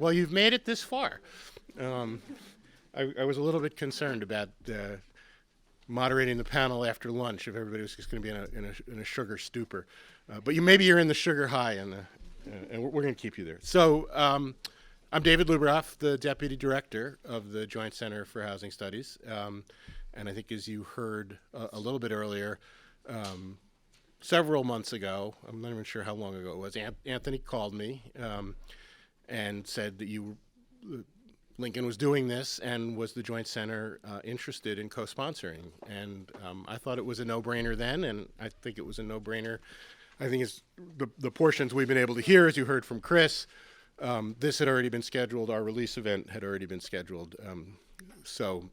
Well, you've made it this far. Um, I was a little bit concerned about moderating the panel after lunch if everybody was just going to be in a sugar stupor. But maybe you're in the sugar high, and we're going to keep you there. So I'm David Lubroff, the Deputy Director of the Joint Center for Housing Studies. And I think as you heard a little bit earlier, several months ago, I'm not even sure how long ago it was, Anthony called me and said that Lincoln was doing this and was the Joint Center interested in co-sponsoring. And I thought it was a no-brainer then, and I think it was a no-brainer. I think it's the portions we've been able to hear, as you heard from Chris, this had already been scheduled. Our release event had already been scheduled. So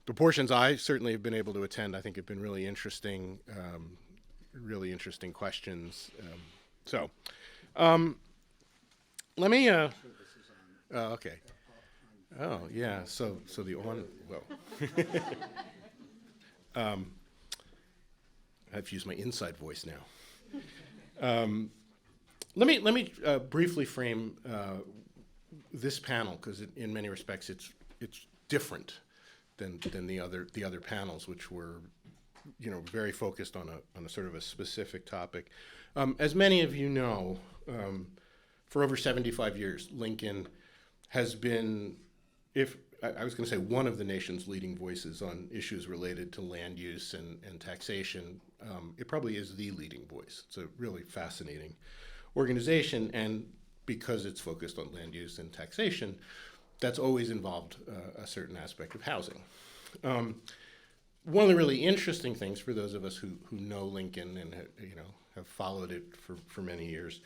the portions I certainly have been able to attend, I think have been really interesting questions. Let me, okay. Oh, yeah, so the on, well. I have to use my inside voice now. Let me briefly frame this panel, because in many respects it's different than the other panels, which were very focused on a sort of a specific topic. As many of you know, for over 75 years, Lincoln has been, I was going to say one of the nation's leading voices on issues related to land use and taxation. It probably is the leading voice. It's a really fascinating organization, and because it's focused on land use and taxation, that's always involved a certain aspect of housing. One of the really interesting things for those of us who know Lincoln and have followed it for many years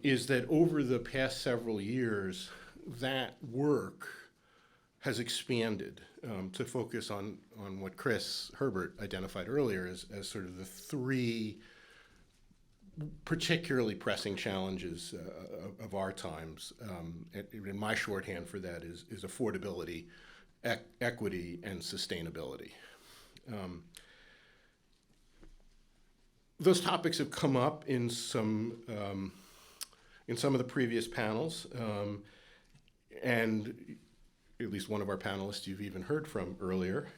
is that over the past several years, that work has expanded to focus on what Chris Herbert identified earlier as sort of the three particularly pressing challenges of our times. And my shorthand for that is affordability, equity, and sustainability. Those topics have come up in some of the previous panels, and at least one of our panelists you've even heard from earlier.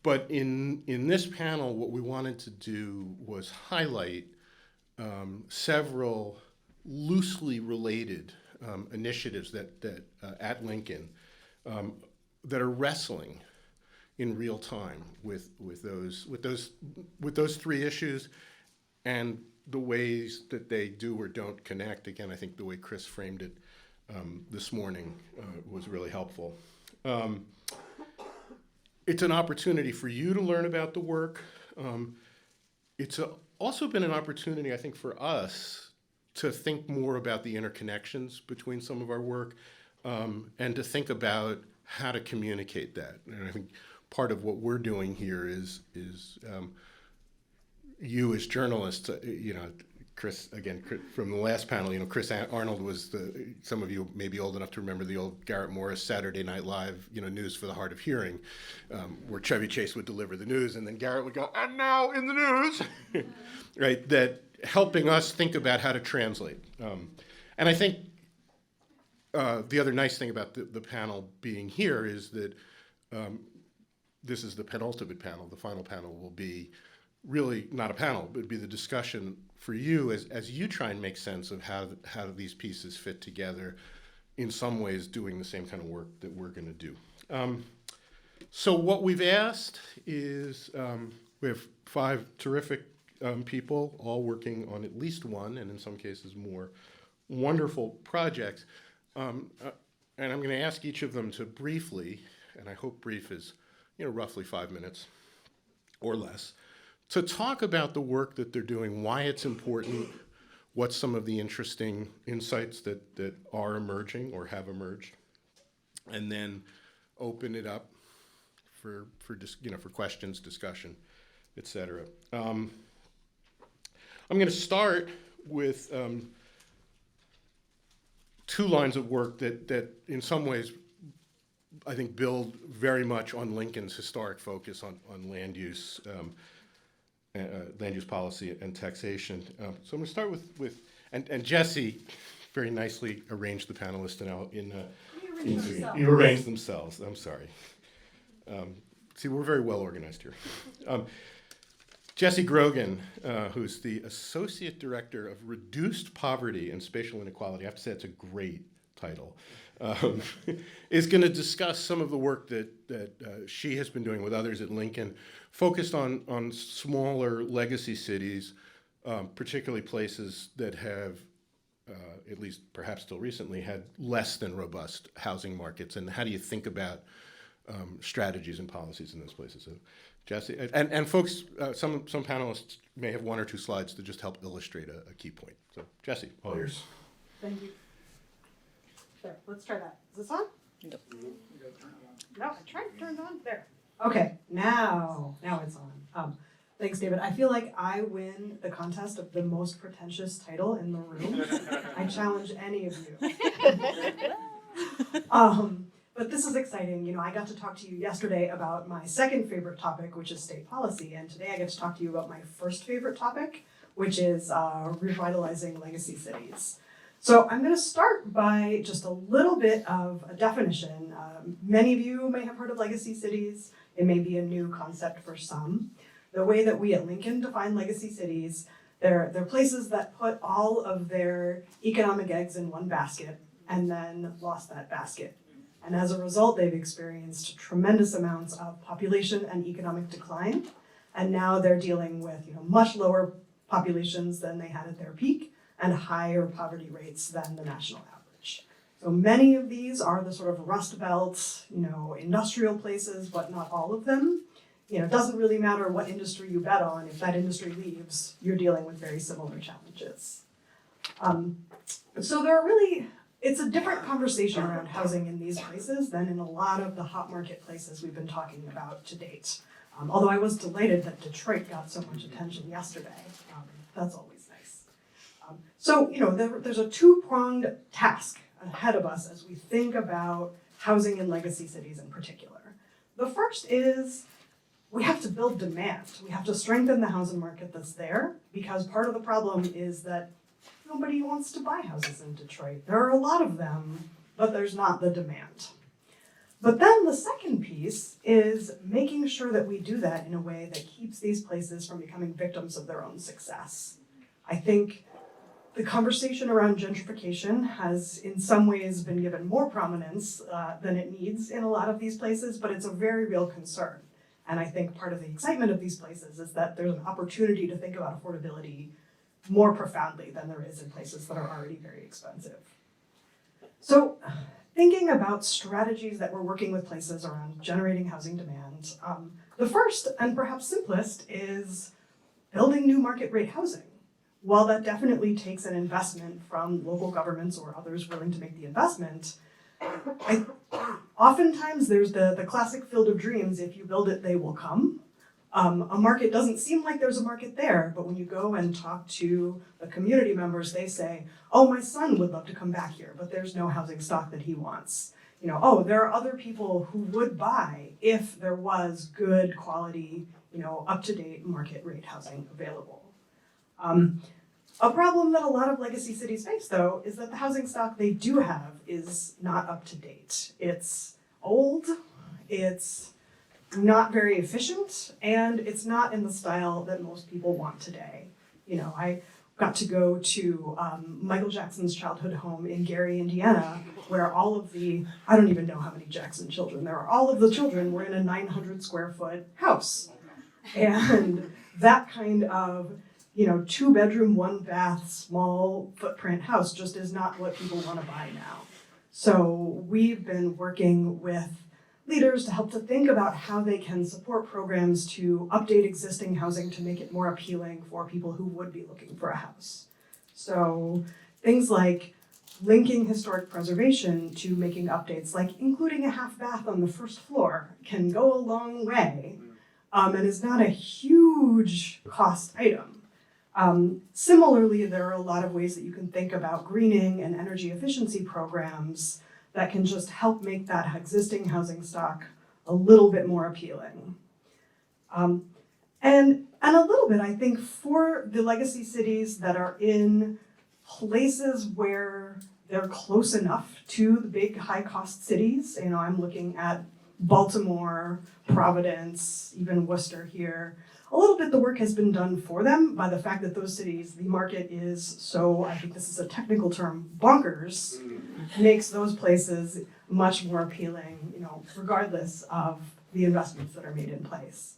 But in this panel, what we wanted to do was highlight several loosely related initiatives that at Lincoln that are wrestling in real time with those three issues, and the ways that they do or don't connect. Again, I think the way Chris framed it this morning was really helpful. It's an opportunity for you to learn about the work. It's also been an opportunity, I think, for us to think more about the interconnections between some of our work, and to think about how to communicate that. And I think part of what we're doing here is you as journalists, Chris, again, from the last panel, Chris Arnold was some of you may be old enough to remember the old Garrett Morris Saturday Night Live, news for the hard of hearing, where Chevy Chase would deliver the news, and then Garrett would go, "And now in the news," right? That helping us think about how to translate. And I think the other nice thing about the panel being here is that this is the penultimate panel. The final panel will be really not a panel, but be the discussion for you as you try and make sense of how these pieces fit together, in some ways doing the same kind of work that we're going to do. So what we've asked is, we have 5 terrific people all working on at least one, and in some cases more, wonderful projects. And I'm going to ask each of them to briefly, and I hope brief is roughly 5 minutes or less, to talk about the work that they're doing, why it's important, what's some of the interesting insights that are emerging or have emerged, and then open it up for questions, discussion, et cetera. I'm going to start with 2 lines of work that in some ways I think build very much on Lincoln's historic focus on land use policy and taxation. So I'm going to start with and Jessie, very nicely arranged the panelists You arranged themselves. I'm sorry. See, we're very well organized here. Jessie Grogan, who's the Associate Director of Reduced Poverty and Spatial Inequality, I have to say it's a great title, is going to discuss some of the work that she has been doing with others at Lincoln, focused on smaller legacy cities, particularly places that have, at least perhaps till recently, had less than robust housing markets. And how do you think about strategies and policies in those places? So, Jessie, and folks, some panelists may have one or two slides to just help illustrate a key point. So, Jessie, all yours. Thank you. There, let's try that. Is this on? Nope. No, I tried to turn it on. There. Okay, now it's on. Thanks, David. I feel like I win the contest of the most pretentious title in the room. I challenge any of you. But this is exciting. You know, I got to talk to you yesterday about my second favorite topic, which is state policy, and today I get to talk to you about my first favorite topic, which is revitalizing legacy cities. So I'm going to start by just a little bit of a definition. Many of you may have heard of legacy cities. It may be a new concept for some. The way that we at Lincoln define legacy cities, they're places that put all of their economic eggs in one basket and then lost that basket. And as a result, they've experienced tremendous amounts of population and economic decline. And now they're dealing with, much lower populations than they had at their peak and higher poverty rates than the national average. So many of these are the sort of Rust Belt, industrial places, but not all of them. It doesn't really matter what industry you bet on. If that industry leaves, you're dealing with very similar challenges. So it's a different conversation around housing in these places than in a lot of the hot market places we've been talking about to date. Although I was delighted that Detroit got so much attention yesterday. That's always nice. So there's a two-pronged task ahead of us as we think about housing in legacy cities in particular. The first is we have to build demand. We have to strengthen the housing market that's there, because part of the problem is that nobody wants to buy houses in Detroit. There are a lot of them, but there's not the demand. But then the second piece is making sure that we do that in a way that keeps these places from becoming victims of their own success. I think the conversation around gentrification has in some ways been given more prominence than it needs in a lot of these places, but it's a very real concern. And I think part of the excitement of these places is that there's an opportunity to think about affordability more profoundly than there is in places that are already very expensive. So thinking about strategies that we're working with places around generating housing demand, the first and perhaps simplest is building new market rate housing. While that definitely takes an investment from local governments or others willing to make the investment, oftentimes there's the classic field of dreams, if you build it, they will come. A market doesn't seem like there's a market there, but when you go and talk to the community members, they say, oh, my son would love to come back here, but there's no housing stock that he wants. Oh, there are other people who would buy if there was good quality, up-to-date market rate housing available. A problem that a lot of legacy cities face, though, is that the housing stock they do have is not up to date. It's old, it's not very efficient, and it's not in the style that most people want today. I got to go to Michael Jackson's childhood home in Gary, Indiana, where all of I don't even know how many Jackson children there are. All of the children were in a 900 square foot house. And that kind of 2-bedroom, 1-bath, small footprint house just is not what people want to buy now. So we've been working with leaders to help to think about how they can support programs to update existing housing to make it more appealing for people who would be looking for a house. So things like linking historic preservation to making updates, like including a half bath on the first floor, can go a long way and is not a huge cost item. Similarly, there are a lot of ways that you can think about greening and energy efficiency programs that can just help make that existing housing stock a little bit more appealing. And a little bit, I think, for the legacy cities that are in places where they're close enough to the big high-cost cities. You know, I'm looking at Baltimore, Providence, even Worcester here. A little bit the work has been done for them by the fact that those cities, the market is so, I think this is a technical term, bonkers, makes those places much more appealing, you know, regardless of the investments that are made in place.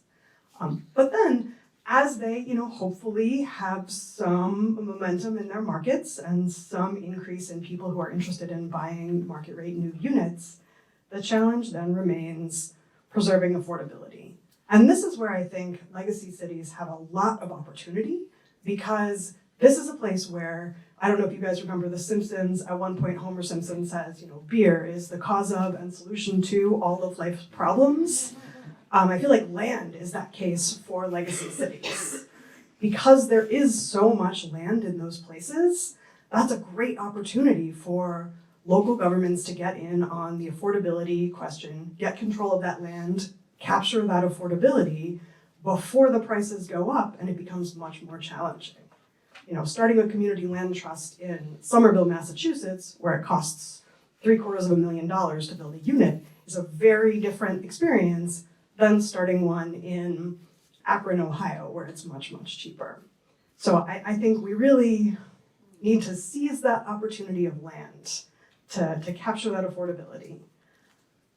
But then, as they, you know, hopefully have some momentum in their markets and some increase in people who are interested in buying market rate new units, the challenge then remains preserving affordability. And this is where I think legacy cities have a lot of opportunity, because this is a place where, I don't know if you guys remember The Simpsons, at one point Homer Simpson says, you know, beer is the cause of and solution to all of life's problems. I feel like land is that case for legacy cities. Because there is so much land in those places, that's a great opportunity for local governments to get in on the affordability question, get control of that land, capture that affordability before the prices go up and it becomes much more challenging. You know, starting a community land trust in Somerville, Massachusetts, where it costs $750,000 to build a unit, is a very different experience than starting one in Akron, Ohio, where it's much, much cheaper. So I think we really need to seize that opportunity of land to capture that affordability.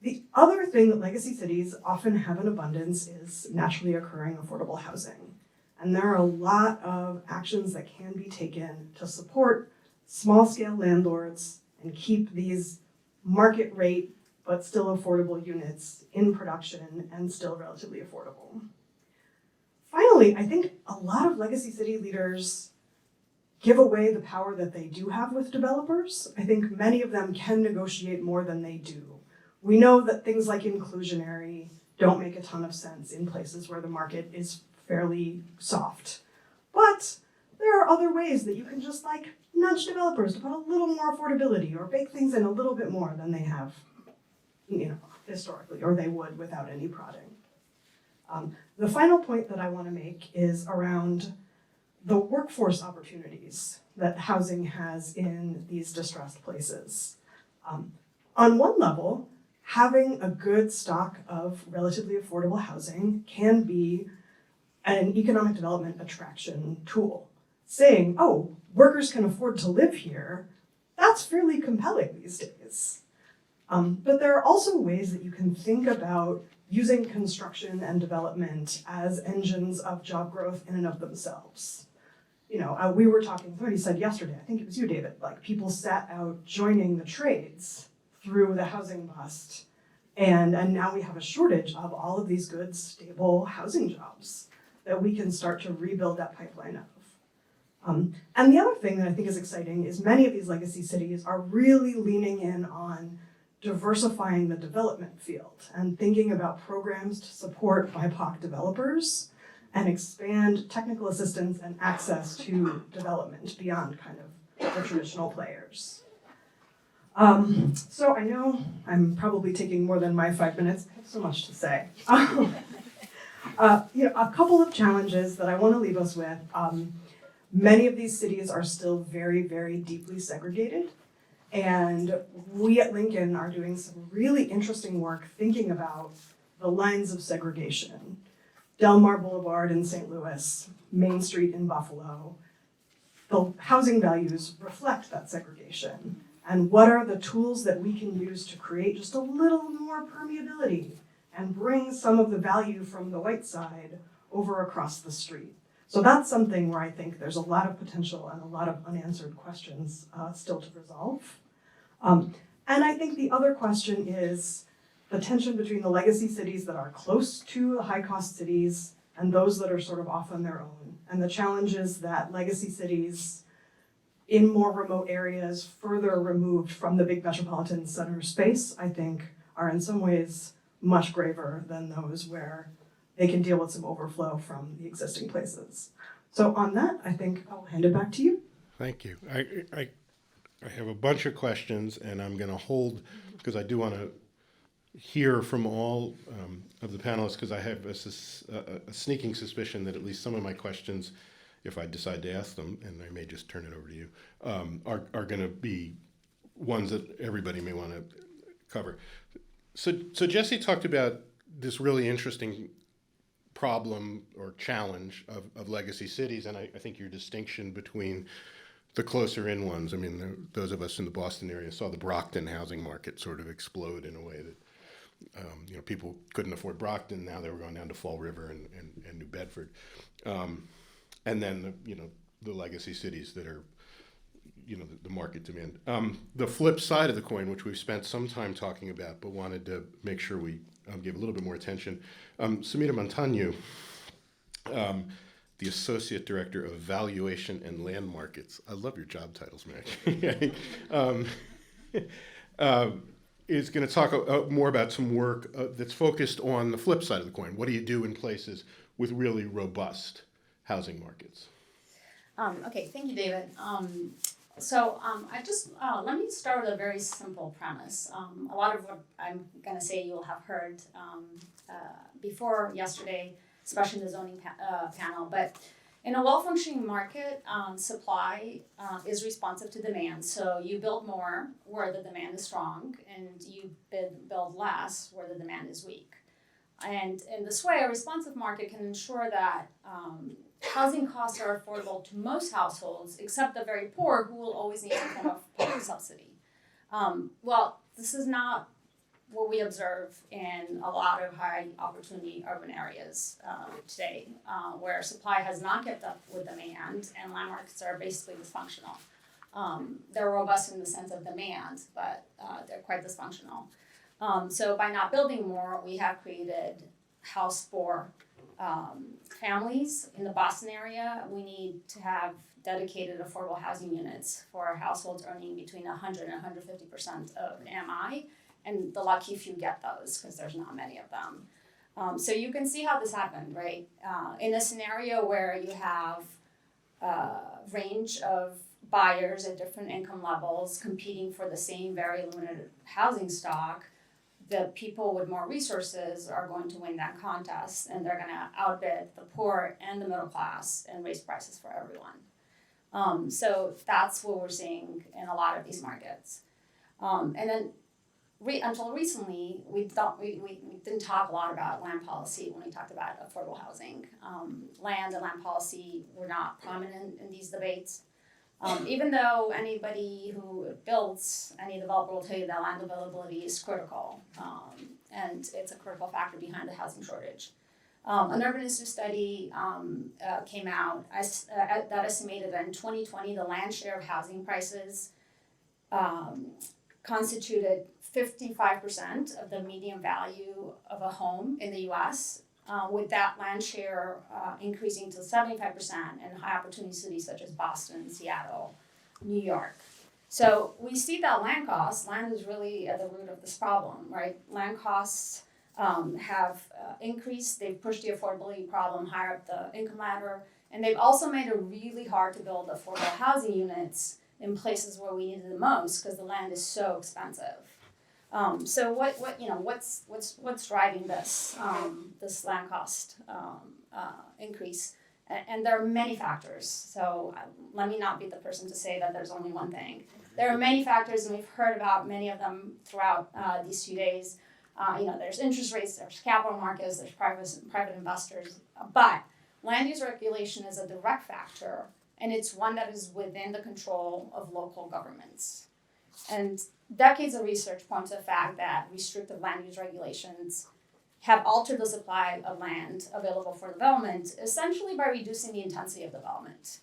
The other thing that legacy cities often have in abundance is naturally occurring affordable housing. And there are a lot of actions that can be taken to support small-scale landlords and keep these market rate but still affordable units in production and still relatively affordable. Finally, I think a lot of legacy city leaders give away the power that they do have with developers. I think many of them can negotiate more than they do. We know that things like inclusionary don't make a ton of sense in places where the market is fairly soft. But there are other ways that you can just like nudge developers to put a little more affordability or bake things in a little bit more than they have, you know, historically, or they would without any prodding. The final point that I want to make is around the workforce opportunities that housing has in these distressed places. On one level, having a good stock of relatively affordable housing can be an economic development attraction tool. Saying, oh, workers can afford to live here, that's fairly compelling these days. But there are also ways that you can think about using construction and development as engines of job growth in and of themselves. You know, we were talking, somebody said yesterday, I think it was you, David, like people sat out joining the trades through the housing bust. And now we have a shortage of all of these good, stable housing jobs that we can start to rebuild that pipeline of. And the other thing that I think is exciting is many of these legacy cities are really leaning in on diversifying the development field and thinking about programs to support BIPOC developers and expand technical assistance and access to development beyond kind of the traditional players. So I know I'm probably taking more than my 5 minutes. I have so much to say. You know, a couple of challenges that I want to leave us with. Many of these cities are still very, very deeply segregated. And we at Lincoln are doing some really interesting work thinking about the lines of segregation. Del Mar Boulevard in St. Louis, Main Street in Buffalo. The housing values reflect that segregation. And what are the tools that we can use to create just a little more permeability and bring some of the value from the white side over across the street? So that's something where I think there's a lot of potential and a lot of unanswered questions still to resolve. And I think the other question is the tension between the legacy cities that are close to the high-cost cities and those that are sort of off on their own, and the challenges that legacy cities in more remote areas further removed from the big metropolitan center space, I think, are in some ways much graver than those where they can deal with some overflow from the existing places. So on that, I think I'll hand it back to you. Thank you. I have a bunch of questions, and I'm going to hold, because I do want to hear from all of the panelists, because I have a sneaking suspicion that at least some of my questions if I decide to ask them, and I may just turn it over to you, are going to be ones that everybody may want to cover. So Jessie talked about this really interesting problem or challenge of legacy cities, and I think your distinction between the closer in ones. I mean, those of us in the Boston area saw the Brockton housing market sort of explode in a way that people couldn't afford Brockton. Now they were going down to Fall River and New Bedford, and then the legacy cities that are the market demand. The flip side of the coin, which we've spent some time talking about, but wanted to make sure we give a little bit more attention. Semida Munteanu, the Associate Director of Valuation and Land Markets. I love your job titles, Mac. Is going to talk more about some work that's focused on the flip side of the coin. What do you do in places with really robust housing markets? Okay, thank you, David. I just let me start with a very simple premise. A lot of what I'm going to say you'll have heard before yesterday, especially in the zoning panel. But in a well-functioning market, supply is responsive to demand. So you build more where the demand is strong, and you build less where the demand is weak. And in this way, a responsive market can ensure that housing costs are affordable to most households, except the very poor, who will always need some form of public subsidy. Well, this is not what we observe in a lot of high opportunity urban areas today, where supply has not kept up with demand and land markets are basically dysfunctional. They're robust in the sense of demand, but they're quite dysfunctional. So by not building more, we have created house poor families. In the Boston area, we need to have dedicated affordable housing units for households earning between 100 and 150% of MI, and the lucky few get those because there's not many of them. So you can see how this happened, right? In a scenario where you have a range of buyers at different income levels competing for the same very limited housing stock, the people with more resources are going to win that contest, and they're going to outbid the poor and the middle class and raise prices for everyone. So that's what we're seeing in a lot of these markets. And then until recently, we didn't talk a lot about land policy when we talked about affordable housing. Land and land policy were not prominent in these debates. Even though anybody who builds, any developer will tell you that land availability is critical, and it's a critical factor behind the housing shortage. An urban institute study came out that estimated that in 2020 the land share of housing prices constituted 55% of the median value of a home in the U.S., with that land share increasing to 75% in high opportunity cities such as Boston, Seattle, New York. So we see that land is really at the root of this problem, right? Land costs have increased, they've pushed the affordability problem higher up the income ladder, and they've also made it really hard to build affordable housing units in places where we need it the most because the land is so expensive. So what's driving this this land cost increase? And there are many factors. So let me not be the person to say that there's only one thing. There are many factors, and we've heard about many of them throughout these 2 days. There's interest rates, there's capital markets, there's private investors. But land use regulation is a direct factor, and it's one that is within the control of local governments. And decades of research point to the fact that restrictive land use regulations have altered the supply of land available for development, essentially by reducing the intensity of development.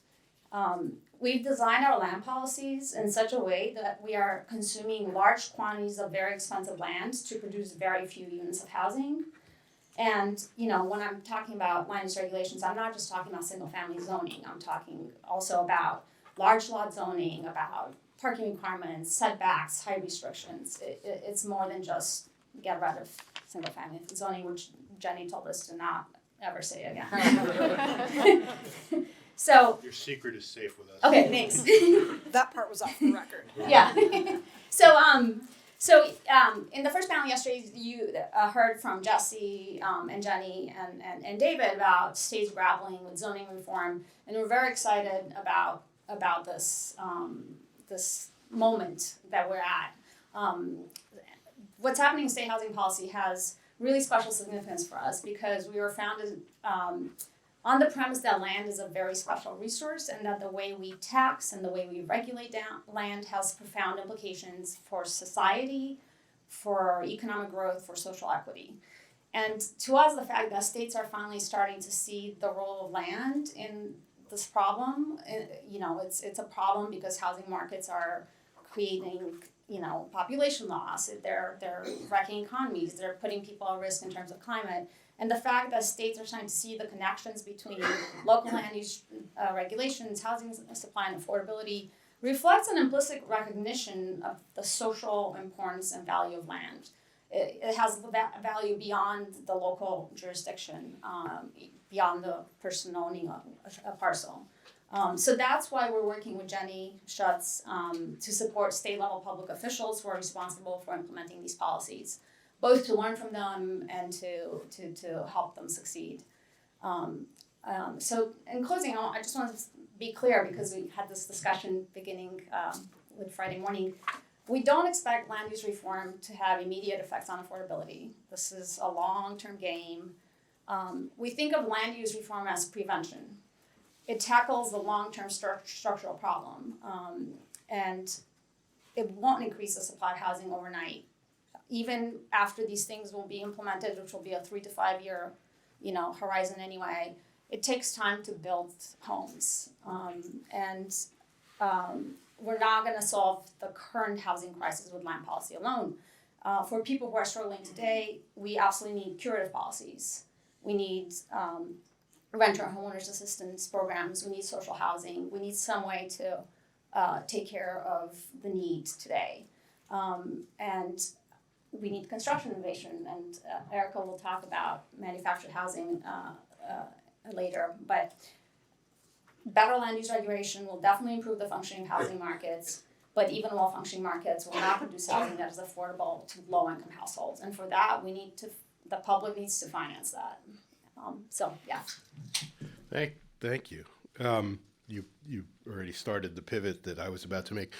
We've designed our land policies in such a way that we are consuming large quantities of very expensive land to produce very few units of housing. And, when I'm talking about land use regulations, I'm not just talking about single-family zoning. I'm talking also about large lot zoning, about parking requirements, setbacks, height restrictions. It's more than just get rid of single-family zoning, which Jenny told us to not ever say again. So Your secret is safe with us. okay, thanks. That part was off the record. Yeah. So in the first panel yesterday, you heard from Jessie and Jenny and David about states grappling with zoning reform, and we're very excited about this this moment that we're at. What's happening in state housing policy has really special significance for us because we were founded on the premise that land is a very special resource and that the way we tax and the way we regulate land has profound implications for society, for economic growth, for social equity. And to us, the fact that states are finally starting to see the role of land in this problem, it's a problem because housing markets are creating population loss, they're wrecking economies, they're putting people at risk in terms of climate. And the fact that states are starting to see the connections between local land use regulations, housing supply, and affordability reflects an implicit recognition of the social importance and value of land. It has value beyond the local jurisdiction, beyond the person owning a parcel. So that's why we're working with Jenny Schutz to support state-level public officials who are responsible for implementing these policies, both to learn from them and to help them succeed. So in closing, I just want to be clear because we had this discussion beginning with Friday morning. We don't expect land use reform to have immediate effects on affordability. This is a long-term game. We think of land use reform as prevention. It tackles the long-term structural problem, and it won't increase the supply of housing overnight. Even after these things will be implemented, which will be a 3 to 5 year, horizon anyway, it takes time to build homes, and we're not going to solve the current housing crisis with land policy alone. For people who are struggling today, we absolutely need curative policies. We need renter and homeowners assistance programs. We need social housing. We need some way to take care of the needs today. And we need construction innovation. And Arica will talk about manufactured housing later. But better land use regulation will definitely improve the functioning of housing markets. But even well-functioning markets will not produce housing that is affordable to low-income households. And for that, the public needs to finance that. Thank you. You already started the pivot that I was about to make.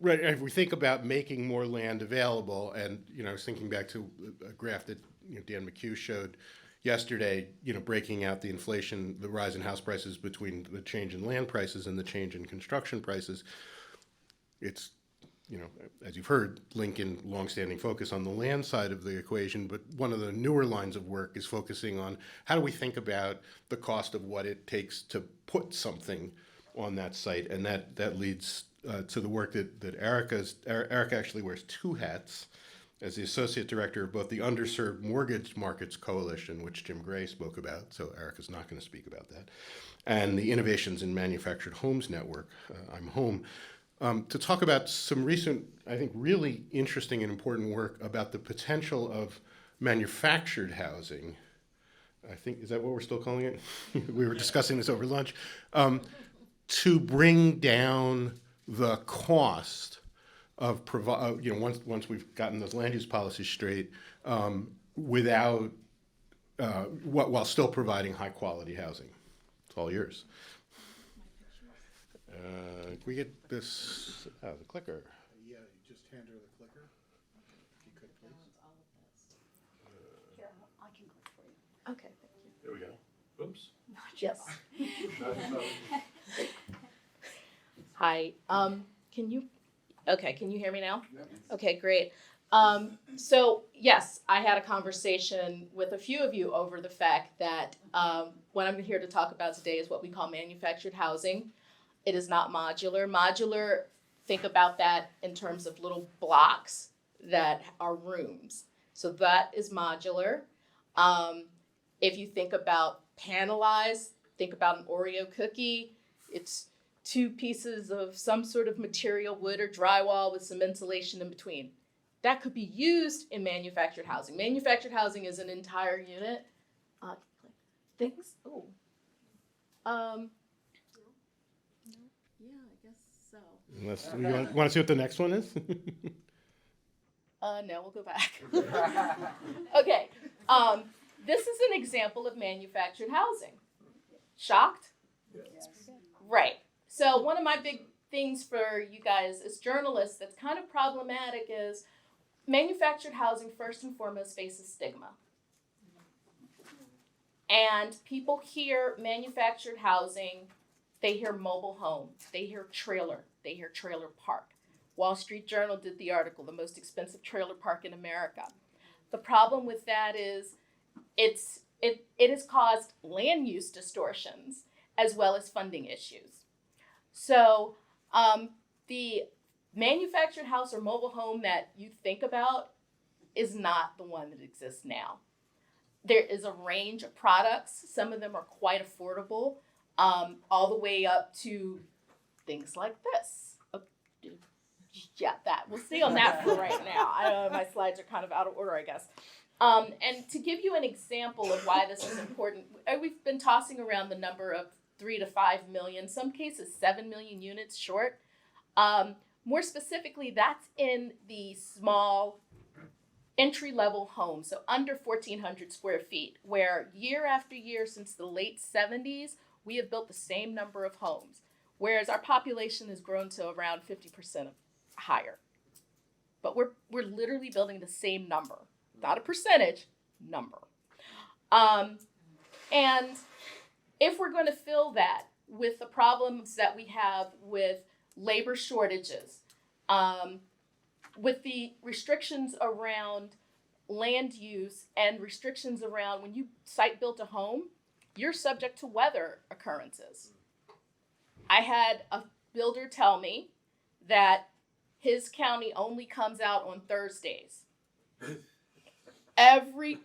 Right, if we think about making more land available, and I was thinking back to a graph that Dan McHugh showed yesterday. Breaking out the inflation, the rise in house prices between the change in land prices and the change in construction prices. It's as you've heard, Lincoln longstanding focus on the land side of the equation, but one of the newer lines of work is focusing on how do we think about the cost of what it takes to put something on that site, and that leads to the work that Arica actually wears two hats as the associate director of both the Underserved Mortgage Markets Coalition, which Jim Gray spoke about, so Arica's not going to speak about that, and the Innovations in Manufactured Homes Network, I'm Home. To talk about some recent, I think, really interesting and important work about the potential of manufactured housing. I think, is that what we're still calling it? We were discussing this over lunch. To bring down the cost of once we've gotten those land use policies straight, without while still providing high quality housing. It's all yours. Can we get this? The clicker. Yeah, you just hand her the clicker. If you could, please. Here, I can click for you. Okay, thank you. There we go. Oops. Yes. Hi. Can you hear me now? Yep. Okay, great. So yes, I had a conversation with a few of you over the fact that what I'm here to talk about today is what we call manufactured housing. It is not modular. Modular, think about that in terms of little blocks that are rooms. So that is modular. If you think about panelized, think about an Oreo cookie. It's two pieces of some sort of material, wood or drywall with some insulation in between. That could be used in manufactured housing. Manufactured housing is an entire unit. Things. Oh. Yeah, I guess so. Unless you want to see what the next one is. No, we'll go back. Okay. This is an example of manufactured housing. Shocked? Yes. Right. So one of my big things for you guys as journalists that's kind of problematic is manufactured housing first and foremost faces stigma. And people hear manufactured housing, they hear mobile home, they hear trailer, they hear trailer park. Wall Street Journal did the article, the most expensive trailer park in America. The problem with that is it has caused land use distortions as well as funding issues. So the manufactured house or mobile home that you think about is not the one that exists now. There is a range of products. Some of them are quite affordable, all the way up to things like this. Yeah, that. We'll stay on that for right now. I know my slides are kind of out of order, I guess. And to give you an example of why this is important, we've been tossing around the number of 3 to 5 million, some cases 7 million units short. More specifically, that's in the small entry-level homes, so under 1,400 square feet, where year after year since the late 70s, we have built the same number of homes, whereas our population has grown to around 50% higher. But we're literally building the same number, not a percentage, number. And if we're going to fill that with the problems that we have with labor shortages, with the restrictions around land use and restrictions around when you site built a home, you're subject to weather occurrences. I had a builder tell me that his county only comes out on Thursdays. Every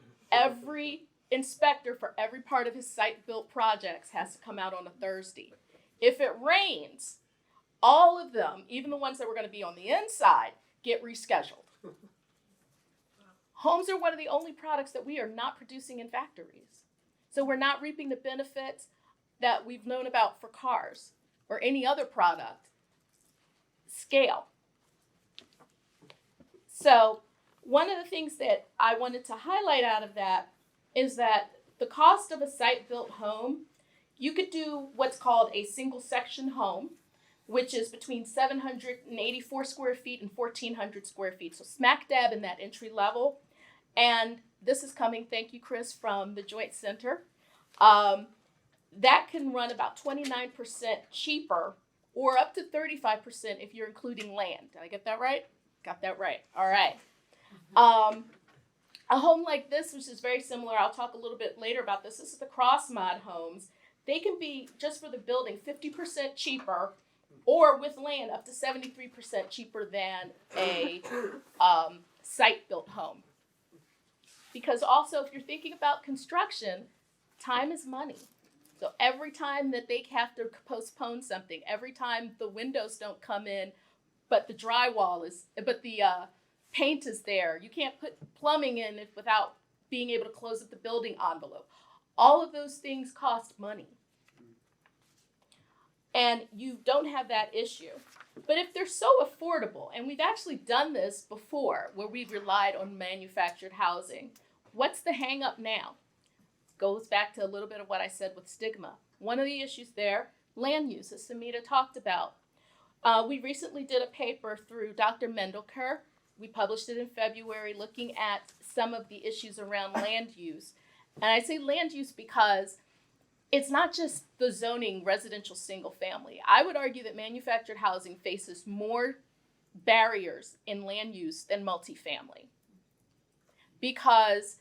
inspector for every part of his site built projects has to come out on a Thursday. If it rains, all of them, even the ones that were going to be on the inside, get rescheduled. Homes are one of the only products that we are not producing in factories. So we're not reaping the benefits that we've known about for cars or any other product. Scale. So one of the things that I wanted to highlight out of that is that the cost of a site-built home, you could do what's called a single section home, which is between 784 square feet and 1,400 square feet. So smack dab in that entry level. And this is coming, thank you, Chris, from the Joint Center. That can run about 29% cheaper or up to 35% if you're including land. Did I get that right? Got that right. All right. A home like this, which is very similar, I'll talk a little bit later about this. This is the cross mod homes. They can be, just for the building, 50% cheaper, or with land up to 73% cheaper than a site-built home. Because also, if you're thinking about construction, time is money. So every time that they have to postpone something, every time the windows don't come in, but the paint is there, you can't put plumbing in without being able to close up the building envelope. All of those things cost money. And you don't have that issue. But if they're so affordable, and we've actually done this before where we've relied on manufactured housing, what's the hang up now? Goes back to a little bit of what I said with stigma. One of the issues there, land use, as Semida talked about. We recently did a paper through Dr. Mendelker. We published it in February looking at some of the issues around land use. And I say land use because it's not just the zoning residential single family. I would argue that manufactured housing faces more barriers in land use than multifamily. Because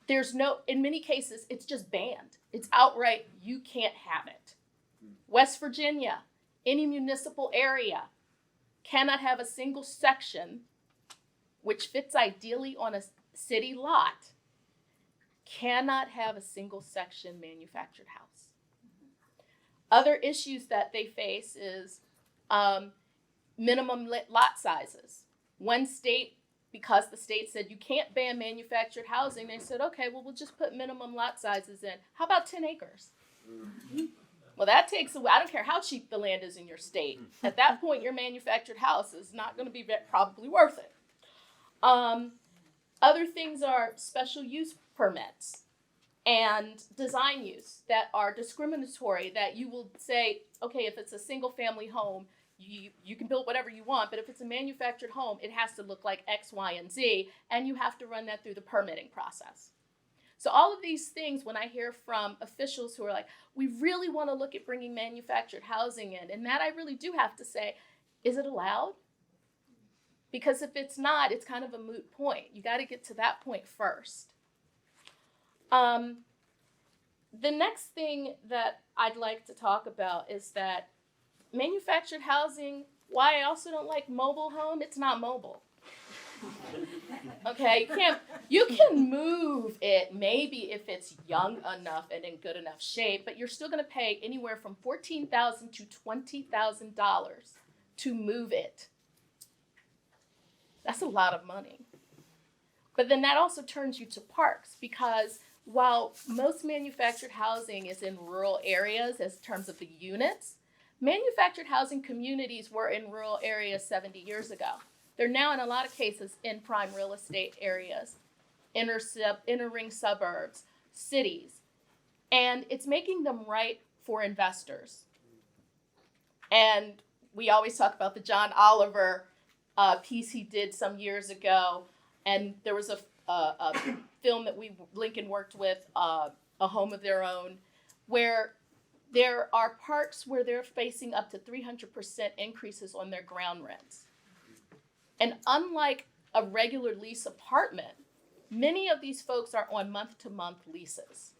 in many cases, it's just banned. It's outright, you can't have it. West Virginia, any municipal area cannot have a single section which fits ideally on a city lot, cannot have a single section manufactured house. Other issues that they face is minimum lot sizes. One state, because the state said you can't ban manufactured housing, they said, okay, well, we'll just put minimum lot sizes in. How about 10 acres? Well, that takes away, I don't care how cheap the land is in your state. At that point, your manufactured house is not going to be probably worth it. Other things are special use permits and design use that are discriminatory, that you will say, okay, if it's a single family home, you can build whatever you want, but if it's a manufactured home, it has to look like X, Y, and Z, and you have to run that through the permitting process. So all of these things, when I hear from officials who are like, we really want to look at bringing manufactured housing in, and that I really do have to say, is it allowed? Because if it's not, it's kind of a moot point. You got to get to that point first. The next thing that I'd like to talk about is that manufactured housing, why I also don't like mobile home, it's not mobile. Okay, you can move it maybe if it's young enough and in good enough shape, but you're still going to pay anywhere from $14,000 to $20,000 to move it. That's a lot of money. But then that also turns you to parks, because while most manufactured housing is in rural areas as terms of the units, manufactured housing communities were in rural areas 70 years ago. They're now in a lot of cases in prime real estate areas, inner ring suburbs, cities, and it's making them right for investors. And we always talk about the John Oliver piece he did some years ago, and there was a film that Lincoln worked with, A Home of Their Own, where there are parks where they're facing up to 300% increases on their ground rents. And unlike a regular lease apartment, many of these folks are on month-to-month leases.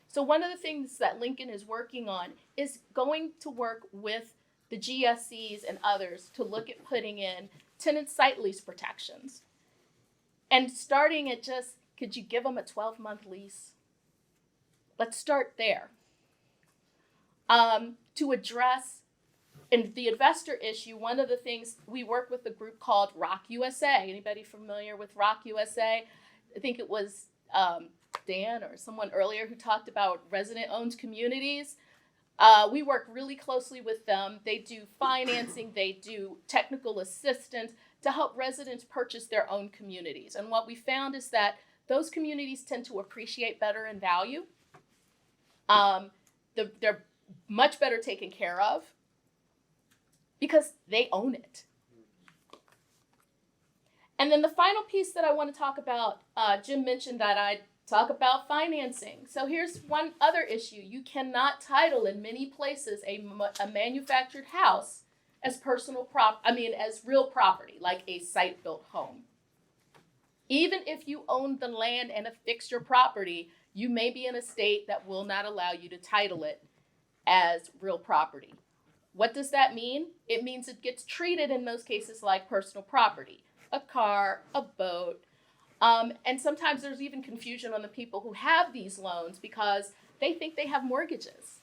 So one of the things that Lincoln is working on is going to work with the GSEs and others to look at putting in tenant site lease protections. And starting at just, could you give them a 12-month lease? Let's start there. To address the investor issue, one of the things, we work with a group called Rock USA. Anybody familiar with Rock USA? I think it was Dan or someone earlier who talked about resident-owned communities. We work really closely with them. They do financing, they do technical assistance to help residents purchase their own communities. And what we found is that those communities tend to appreciate better in value. They're much better taken care of because they own it. And then the final piece that I want to talk about, Jim mentioned that I'd talk about financing. So here's one other issue. You cannot title in many places a manufactured house as as real property, like a site-built home. Even if you own the land and affix your property, you may be in a state that will not allow you to title it as real property. What does that mean? It means it gets treated in most cases like personal property, a car, a boat. And sometimes there's even confusion on the people who have these loans because they think they have mortgages,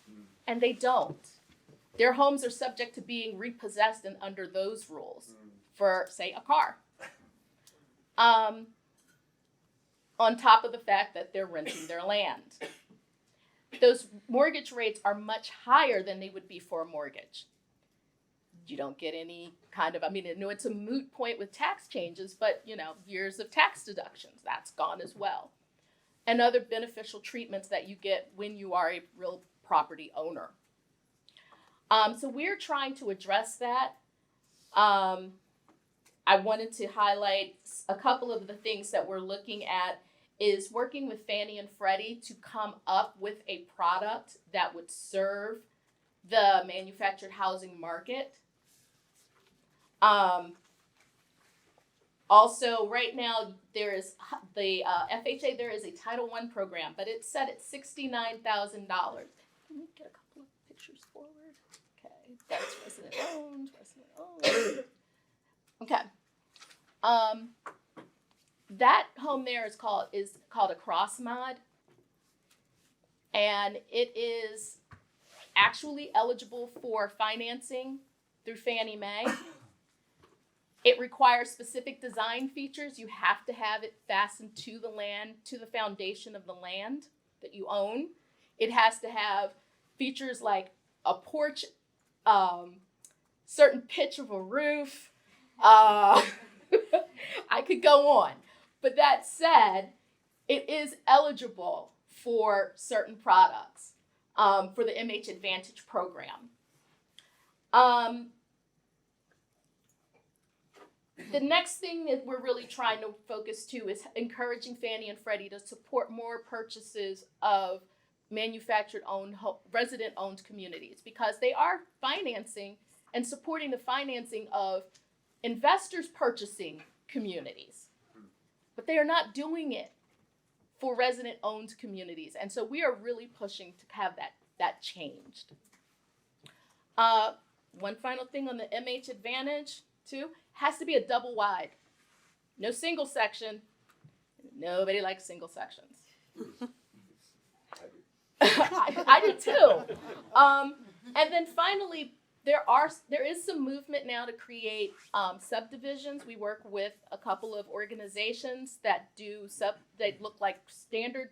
and they don't. Their homes are subject to being repossessed and under those rules for, say, a car. On top of the fact that they're renting their land. Those mortgage rates are much higher than they would be for a mortgage. You don't get any kind of, I know it's a moot point with tax changes, but years of tax deductions, that's gone as well. And other beneficial treatments that you get when you are a real property owner. So we're trying to address that. I wanted to highlight a couple of the things that we're looking at is working with Fannie and Freddie to come up with a product that would serve the manufactured housing market. Also, right now, there is the FHA, there is a Title I program, but it's set at $69,000. Can we get a couple of pictures forward? Okay, that's resident owned. Okay. That home there is called a cross mod, and it is actually eligible for financing through Fannie Mae. It requires specific design features. You have to have it fastened to the land, to the foundation of the land that you own. It has to have features like a porch, certain pitch of a roof. I could go on. But that said, it is eligible for certain products for the MH Advantage program. The next thing that we're really trying to focus to is encouraging Fannie and Freddie to support more purchases of manufactured-owned, resident-owned communities, because they are financing and supporting the financing of investors purchasing communities, but they are not doing it for resident-owned communities, and so we are really pushing to have that changed. One final thing on the MH Advantage, too, has to be a double wide. No single section. Nobody likes single sections. I do too. And then finally, there is some movement now to create subdivisions. We work with a couple of organizations that they look like standard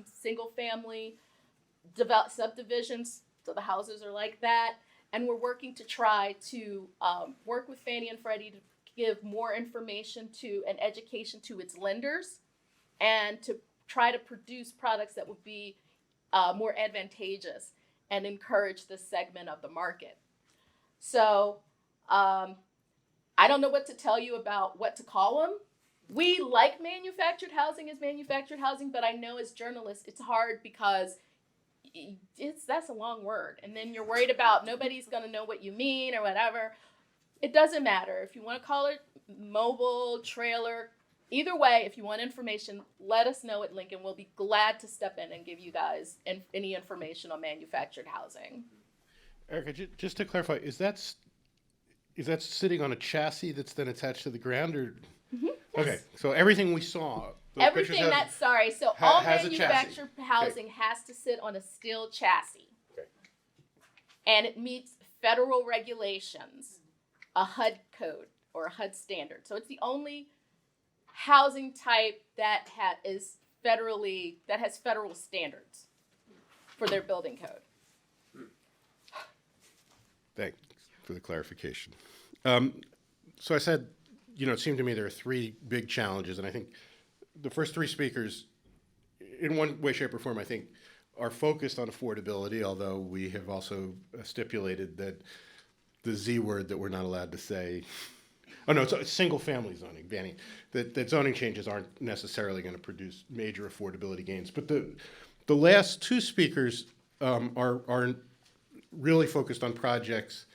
single family subdivisions. So the houses are like that. And we're working to try to work with Fannie and Freddie to give more information to and education to its lenders, and to try to produce products that would be more advantageous and encourage this segment of the market. So I don't know what to tell you about what to call them. We like manufactured housing as manufactured housing, but I know as journalists it's hard because that's a long word, and then you're worried about nobody's going to know what you mean or whatever. It doesn't matter. If you want to call it mobile, trailer, either way, if you want information, let us know at Lincoln. We'll be glad to step in and give you guys any information on manufactured housing. Arica, just to clarify, is that sitting on a chassis that's then attached to the ground, or? Mm-hmm. Okay, so everything we saw. those Everything pictures that's so all has a chassis. manufactured housing has to sit on a steel chassis. Okay. And it meets federal regulations, a HUD code or a HUD standard. So it's the only housing type that has federal standards for their building code. Thanks for the clarification. So I said, it seemed to me there are three big challenges, and I think the first three speakers, in one way, shape, or form, I think, are focused on affordability, although we have also stipulated that the Z word that we're not allowed to say, it's single-family zoning, banning, that zoning changes aren't necessarily going to produce major affordability gains. But the last two speakers are really focused on projects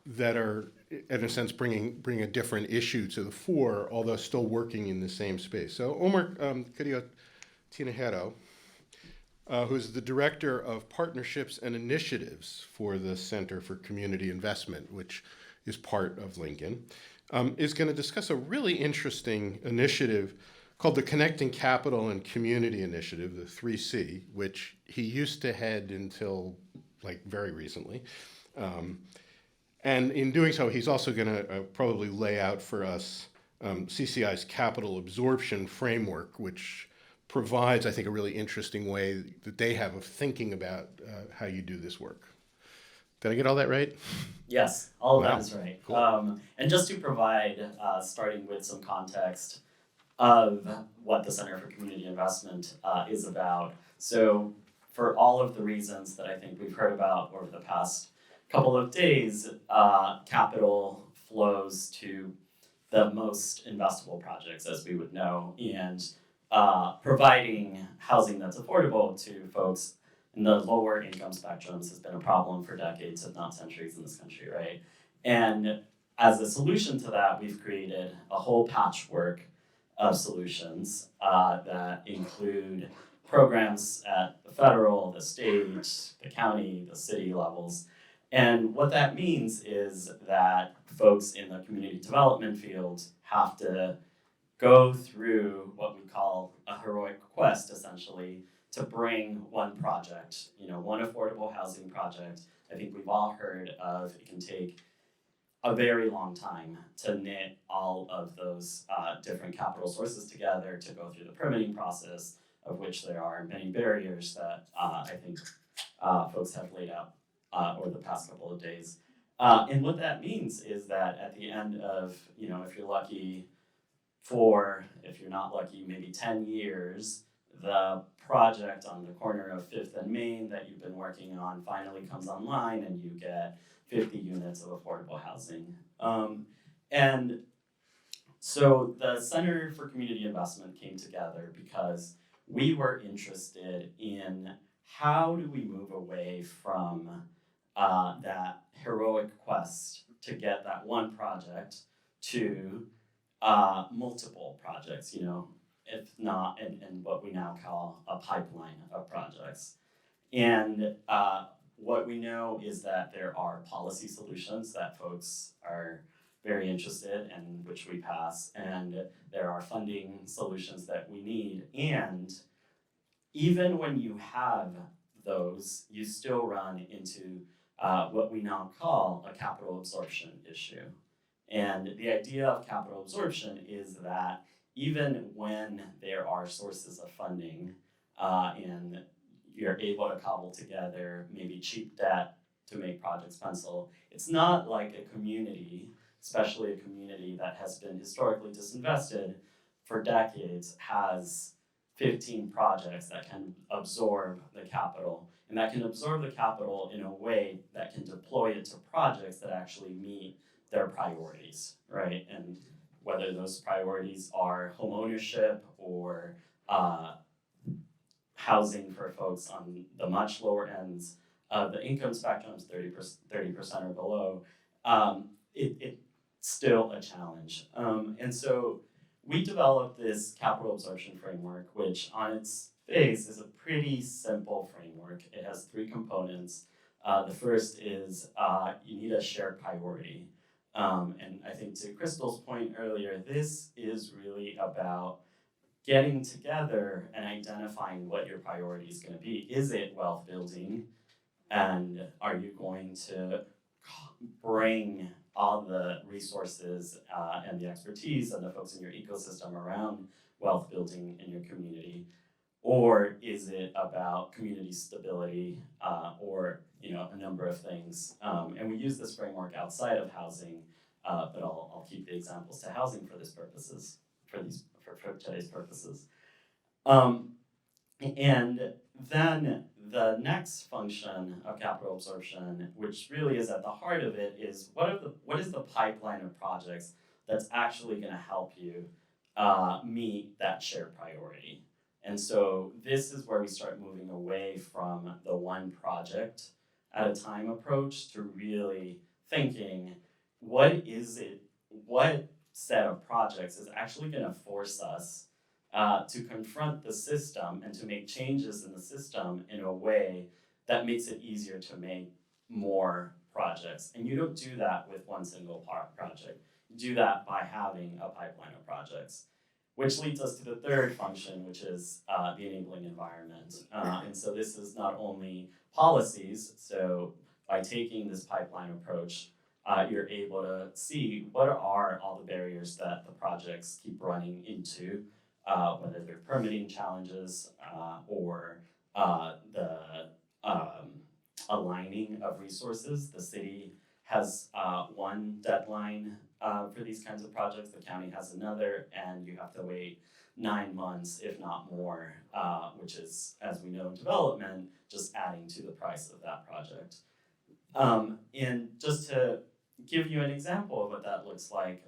that are, in a sense, bringing a different issue to the fore, although still working in the same space. So Omar Carrillo Tinajero, who's the Director of Partnerships and Initiatives for the Center for Community Investment, which is part of Lincoln, is going to discuss a really interesting initiative called the Connecting Capital and Community Initiative, the 3C, which he used to head until very recently. And in doing so, he's also going to probably lay out for us CCI's capital absorption framework, which provides, I think, a really interesting way that they have of thinking about how you do this work. Did I get all that right? Yes, all of Wow. that is right. Cool. And just to provide, starting with some context of what the Center for Community Investment is about. So for all of the reasons that I think we've heard about over the past couple of days, capital flows to the most investable projects, as we would know, and providing housing that's affordable to folks in the lower income spectrums has been a problem for decades, if not centuries, in this country, right? And as a solution to that, we've created a whole patchwork of solutions that include programs at the federal, the state, the county, the city levels. And what that means is that folks in the community development field have to go through what we call a heroic quest, essentially, to bring one project, one affordable housing project. I think we've all heard of, it can take a very long time to knit all of those different capital sources together, to go through the permitting process, of which there are many barriers that I think folks have laid out over the past couple of days. And what that means is that at the end of, if you're lucky, for, if you're not lucky, maybe 10 years, the project on the corner of 5th and Main that you've been working on finally comes online and you get 50 units of affordable housing. And so the Center for Community Investment came together because we were interested in how do we move away from that heroic quest to get that one project to multiple projects, if not in what we now call a pipeline of projects. And what we know is that there are policy solutions that folks are very interested in, which we pass, and there are funding solutions that we need. And even when you have those, you still run into what we now call a capital absorption issue. And the idea of capital absorption is that even when there are sources of funding and you're able to cobble together maybe cheap debt to make projects pencil, it's not like a community, especially a community that has been historically disinvested for decades, has 15 projects that can absorb the capital, and that can absorb the capital in a way that can deploy it to projects that actually meet their priorities, right? And whether those priorities are homeownership or housing for folks on the much lower ends of the income spectrums, 30% or below, it's still a challenge. And so we developed this capital absorption framework, which on its face is a pretty simple framework. It has 3 components. The first is you need a shared priority. And I think to Crystal's point earlier, this is really about getting together and identifying what your priority is going to be. Is it wealth building? And are you going to bring all the resources and the expertise and the folks in your ecosystem around wealth building in your community? Or is it about community stability or a number of things? And we use this framework outside of housing, but I'll keep the examples to housing for today's purposes. And then the next function of capital absorption, which really is at the heart of it, is what is the pipeline of projects that's actually going to help you meet that shared priority. And so this is where we start moving away from the one project at a time approach to really thinking, what set of projects is actually going to force us to confront the system and to make changes in the system in a way that makes it easier to make more projects. And you don't do that with one single project. You do that by having a pipeline of projects, which leads us to the third function, which is the enabling environment. And so this is not only policies, so by taking this pipeline approach, you're able to see what are all the barriers that the projects keep running into, whether they're permitting challenges or the aligning of resources. The city has one deadline for these kinds of projects, the county has another, and you have to wait 9 months, if not more, which is, as we know in development, just adding to the price of that project. And just to give you an example of what that looks like,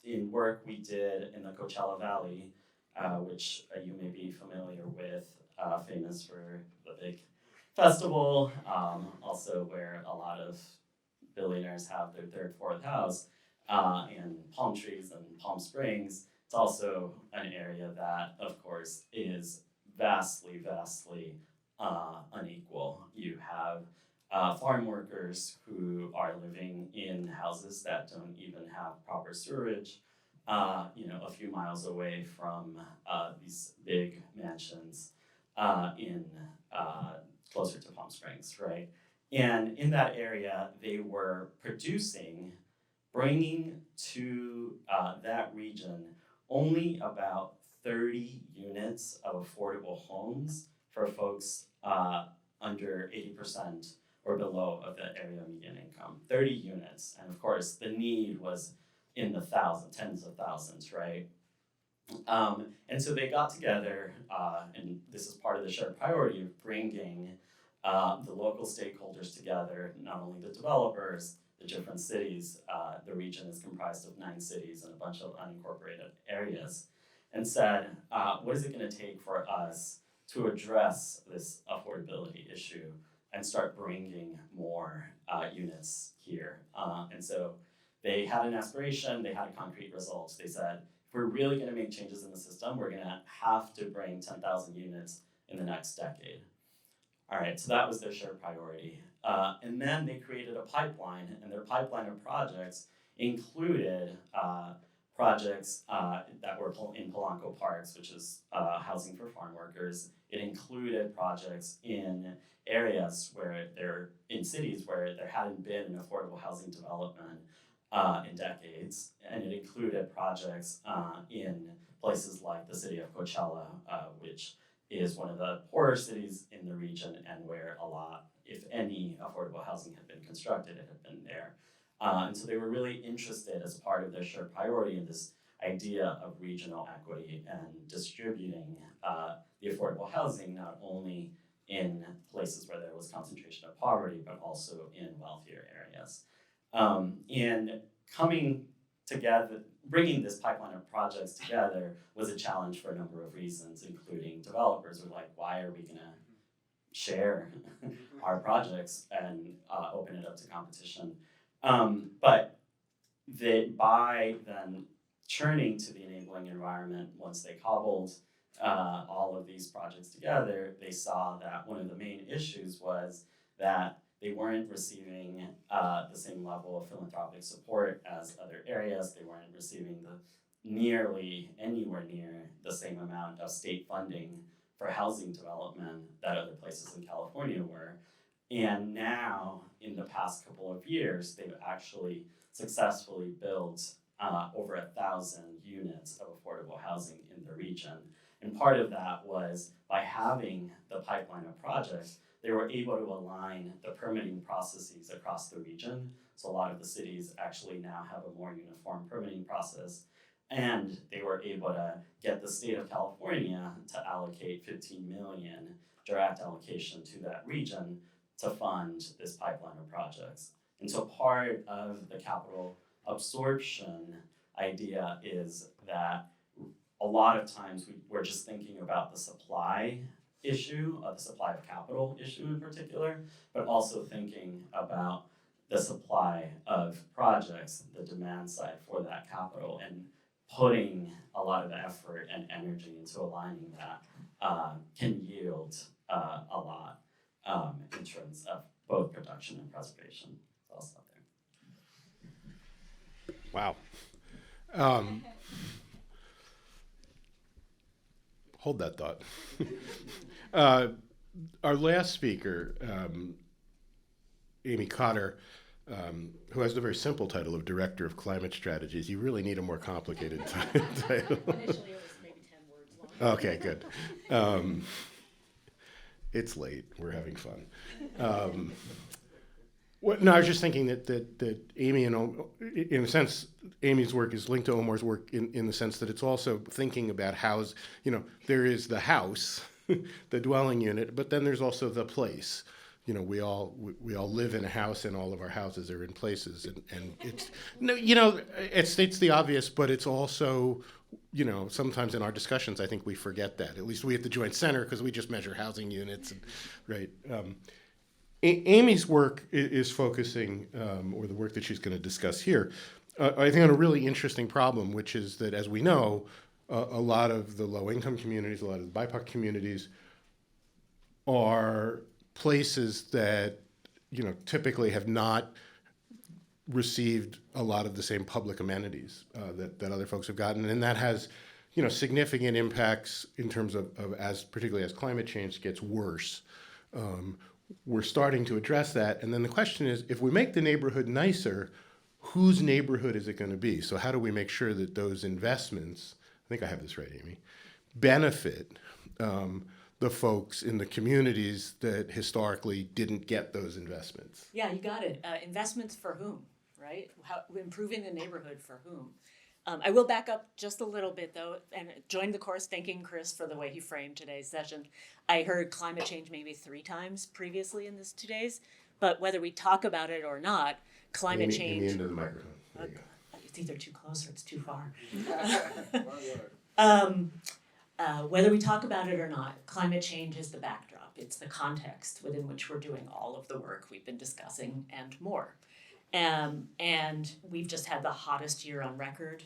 in work we did in the Coachella Valley, which you may be familiar with, famous for the big festival, also where a lot of billionaires have their third, fourth house, and palm trees and Palm Springs. It's also an area that, of course, is vastly unequal. You have farm workers who are living in houses that don't even have proper sewerage, a few miles away from these big mansions in closer to Palm Springs, right? And in that area, they were bringing to that region only about 30 units of affordable homes for folks under 80% or below of the area median income. 30 units, and of course the need was in the tens of thousands, right? And so they got together, and this is part of the shared priority of bringing the local stakeholders together, not only the developers, the different cities. The region is comprised of 9 cities and a bunch of unincorporated areas, and said, what is it going to take for us to address this affordability issue and start bringing more units here? And so they had an aspiration, they had a concrete result. They said, if we're really going to make changes in the system, we're going to have to bring 10,000 units in the next decade. All right, so that was their shared priority. And then they created a pipeline, and their pipeline of projects included projects that were in Polanco Parks, which is housing for farm workers. It included projects in areas in cities where there hadn't been an affordable housing development in decades, and it included projects in places like the city of Coachella, which is one of the poorer cities in the region and where a lot, if any, affordable housing had been constructed, it had been there. And so they were really interested as part of their shared priority in this idea of regional equity and distributing the affordable housing not only in places where there was concentration of poverty, but also in wealthier areas. And coming together, bringing this pipeline of projects together was a challenge for a number of reasons, including developers were like, why are we gonna share our projects and open it up to competition? But by then turning to the enabling environment, once they cobbled all of these projects together, they saw that one of the main issues was that they weren't receiving the same level of philanthropic support as other areas. They weren't receiving anywhere near the same amount of state funding for housing development that other places in California were. And now, in the past couple of years, they've actually successfully built over 1,000 units of affordable housing in the region. And part of that was by having the pipeline of projects, they were able to align the permitting processes across the region. So a lot of the cities actually now have a more uniform permitting process. And they were able to get the state of California to allocate 15 million direct allocation to that region to fund this pipeline of projects. And so part of the capital absorption idea is that a lot of times we're just thinking about the supply issue, the supply of capital issue in particular, but also thinking about the supply of projects, the demand side for that capital, and putting a lot of effort and energy into aligning that can yield a lot in terms of both production and preservation. So I'll stop there. Wow. Hold that thought. Our last speaker, Amy Cotter, who has the very simple title of Director of Climate Strategies. You really need a more complicated title. Initially, it was maybe 10 words long. Okay, good. It's late. We're having fun. No, I was just thinking that Amy, in a sense, Amy's work is linked to Omar's work in the sense that it's also thinking about house. There is the house, the dwelling unit, but then there's also the place. We all live in a house, and all of our houses are in places, and it states the obvious, but it's also, sometimes in our discussions, I think we forget that. At least we at the Joint Center, because we just measure housing units, right? Amy's work is focusing, or the work that she's going to discuss here, I think on a really interesting problem, which is that, as we know, a lot of the low-income communities, a lot of the BIPOC communities are places that, typically have not received a lot of the same public amenities that other folks have gotten, and that has, significant impacts in terms of particularly as climate change gets worse. We're starting to address that, and then the question is, if we make the neighborhood nicer, whose neighborhood is it going to be? So how do we make sure that those investments, I think I have this right, Amy, benefit the folks in the communities that historically didn't get those investments? Yeah, you got it. Investments for whom, right? Improving the neighborhood for whom? I will back up just a little bit though, and join the chorus thanking Chris for the way he framed today's session. I heard climate change maybe 3 times previously in this 2 days, but whether we talk about it or not, climate In the change. end of the microphone. There you go. It's either too close or it's too far. Whether we talk about it or not, climate change is the backdrop. It's the context within which we're doing all of the work we've been discussing and more. And we've just had the hottest year on record.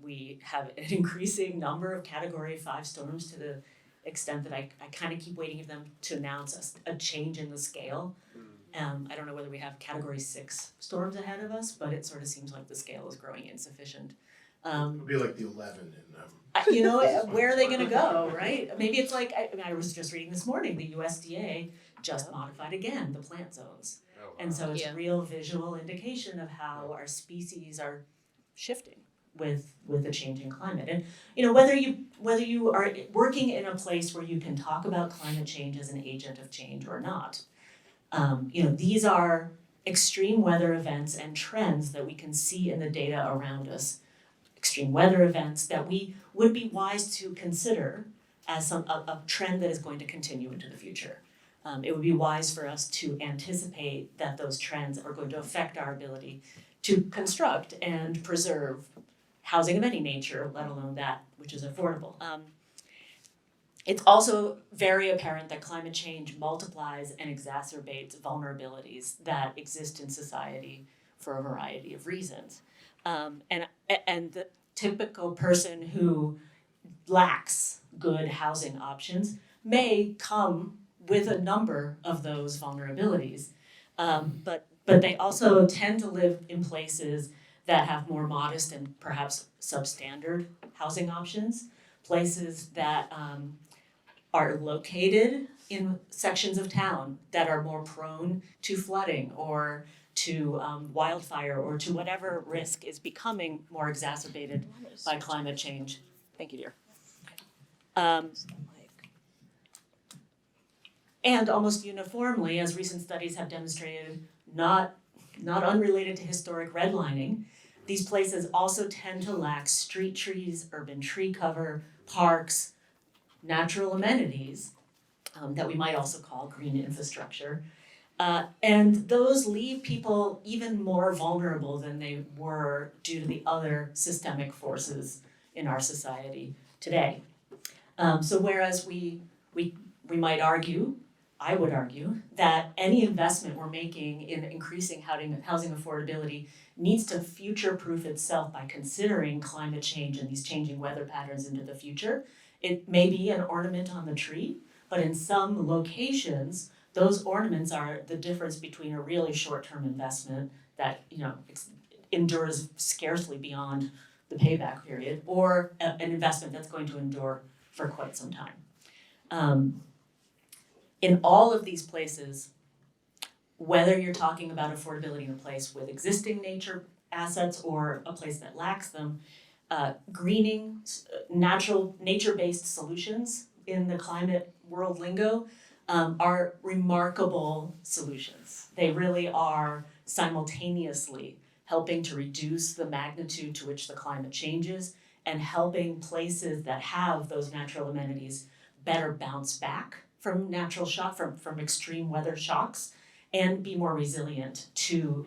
We have an increasing number of Category 5 storms to the extent that I kind of keep waiting for them to announce a change in the scale. I don't know whether we have Category 6 storms ahead of us, but it sort of seems like the scale is growing insufficient. It'll be like the 11 in You know, where are they going to go, right? Maybe it's like, I was just reading this morning, the USDA just modified again the plant zones. And so it's a real visual indication of how our species are shifting with a changing climate. And you know, whether you are working in a place where you can talk about climate change as an agent of change or not, you know, these are extreme weather events and trends that we can see in the data around us. Extreme weather events that we would be wise to consider as a trend that is going to continue into the future. It would be wise for us to anticipate that those trends are going to affect our ability to construct and preserve housing of any nature, let alone that which is affordable. It's also very apparent that climate change multiplies and exacerbates vulnerabilities that exist in society for a variety of reasons. And the typical person who lacks good housing options may come with a number of those vulnerabilities. But they also tend to live in places that have more modest and perhaps substandard housing options, places that are located in sections of town that are more prone to flooding or to wildfire or to whatever risk is becoming more exacerbated by climate change. Thank you, dear. And almost uniformly, as recent studies have demonstrated, not unrelated to historic redlining, these places also tend to lack street trees, urban tree cover, parks, natural amenities that we might also call green infrastructure. And those leave people even more vulnerable than they were due to the other systemic forces in our society today. So whereas we might argue, I would argue, that any investment we're making in increasing housing affordability needs to future-proof itself by considering climate change and these changing weather patterns into the future. It may be an ornament on the tree, but in some locations, those ornaments are the difference between a really short-term investment that, you know, endures scarcely beyond the payback period, or an investment that's going to endure for quite some time. In all of these places, whether you're talking about affordability in a place with existing nature assets or a place that lacks them, greening, nature-based solutions in the climate world lingo are remarkable solutions. They really are simultaneously helping to reduce the magnitude to which the climate changes and helping places that have those natural amenities better bounce back from natural shock, from extreme weather shocks, and be more resilient to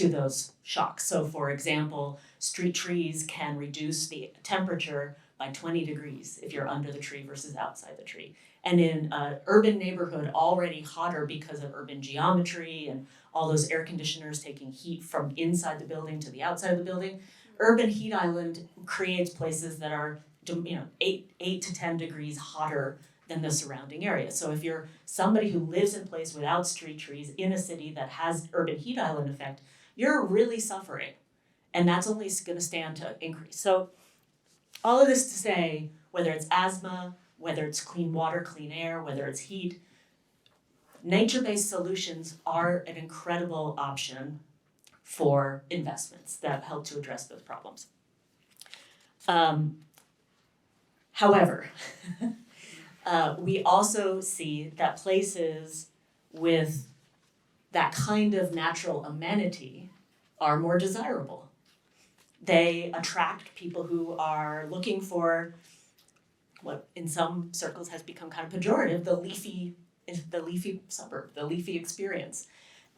those shocks. So for example, street trees can reduce the temperature by 20 degrees if you're under the tree versus outside the tree. And in an urban neighborhood already hotter because of urban geometry and all those air conditioners taking heat from inside the building to the outside of the building, urban heat island creates places that are 8 to 10 degrees hotter than the surrounding area. So if you're somebody who lives in a place without street trees in a city that has urban heat island effect, you're really suffering. And that's only going to stand to increase. So all of this to say, whether it's asthma, whether it's clean water, clean air, whether it's heat, nature-based solutions are an incredible option for investments that help to address those problems. However, we also see that places with that kind of natural amenity are more desirable. They attract people who are looking for what in some circles has become kind of pejorative, the leafy suburb, the leafy experience.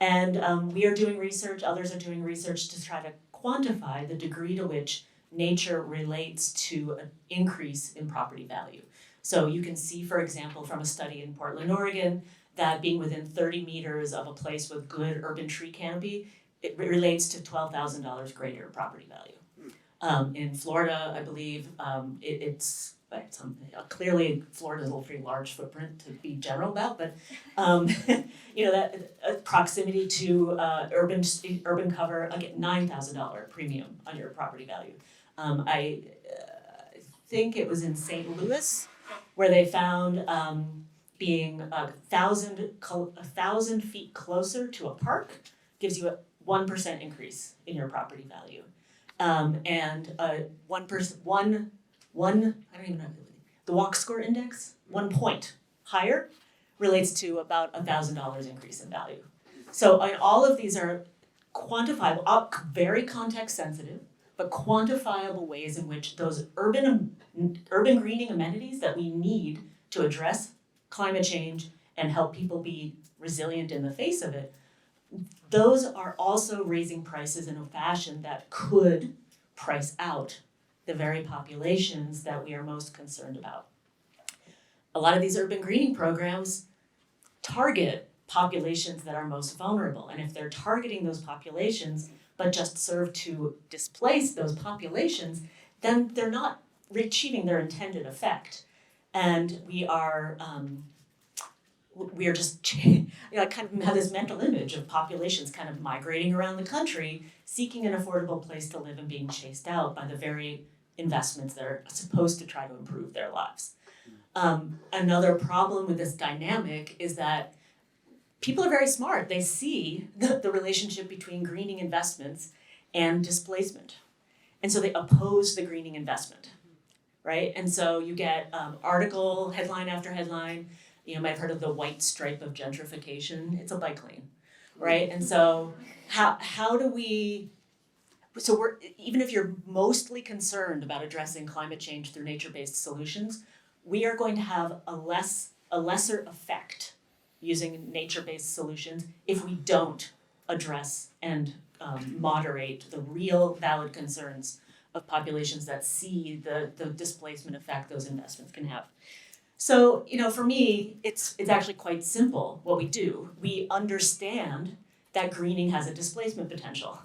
And we are doing research, others are doing research to try to quantify the degree to which nature relates to an increase in property value. So you can see, for example, from a study in Portland, Oregon, that being within 30 meters of a place with good urban tree canopy, it relates to $12,000 greater property value. In Florida, I believe, it's clearly Florida's a pretty large footprint to be general about, but that proximity to urban cover, again, $9,000 premium on your property value. I think it was in St. Louis where they found being 1,000 feet closer to a park gives you a 1% increase in your property value. And 1%, I don't even know, the walk score index, 1 point higher relates to about $1,000 increase in value. So all of these are quantifiable, very context sensitive, but quantifiable ways in which those urban greening amenities that we need to address climate change and help people be resilient in the face of it, those are also raising prices in a fashion that could price out the very populations that we are most concerned about. A lot of these urban greening programs target populations that are most vulnerable, and if they're targeting those populations but just serve to displace those populations, then they're not achieving their intended effect. And we are just, kind of have this mental image of populations kind of migrating around the country, seeking an affordable place to live and being chased out by the very investments that are supposed to try to improve their lives. Another problem with this dynamic is that people are very smart. They see the relationship between greening investments and displacement. And so they oppose the greening investment, right? And so you get article, headline after headline. You might have heard of the white stripe of gentrification. It's a bike lane, right? And so how do we, so we're, even if you're mostly concerned about addressing climate change through nature-based solutions, we are going to have a lesser effect using nature-based solutions if we don't address and moderate the real valid concerns of populations that see the displacement effect those investments can have. So, for me, it's actually quite simple what we do. We understand that greening has a displacement potential.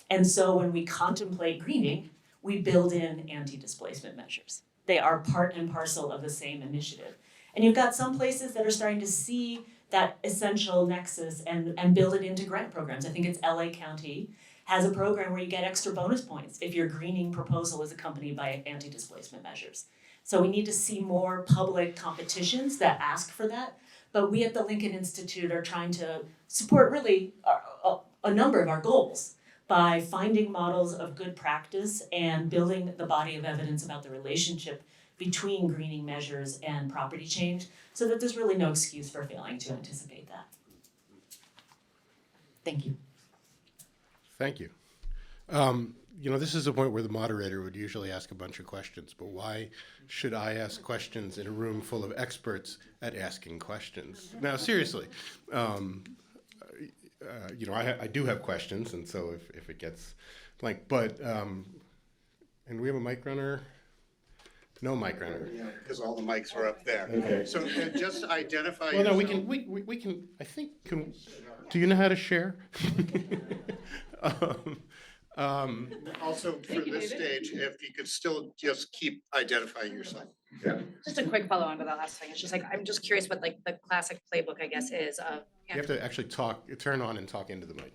And so when we contemplate greening, we build in anti-displacement measures. They are part and parcel of the same initiative. And you've got some places that are starting to see that essential nexus and build it into grant programs. I think it's LA County has a program where you get extra bonus points if your greening proposal is accompanied by anti-displacement measures. So we need to see more public competitions that ask for that. But we at the Lincoln Institute are trying to support really a number of our goals by finding models of good practice and building the body of evidence about the relationship between greening measures and property change so that there's really no excuse for failing to anticipate that. Thank you. Thank you. This is a point where the moderator would usually ask a bunch of questions, but why should I ask questions in a room full of experts at asking questions? Now, seriously, I do have questions, and so if it gets blank, but, and we have a mic runner? No mic runner. Yeah, because all the mics are up there. Okay. So just identify Well, no, yourself. we can, I think, do you know how to share? Also, for this stage, if you could still just keep identifying yourself. Just a quick follow on to that last thing. It's just like, I'm just curious what like the classic playbook, I guess, is of. You have to actually turn on and talk into the mic.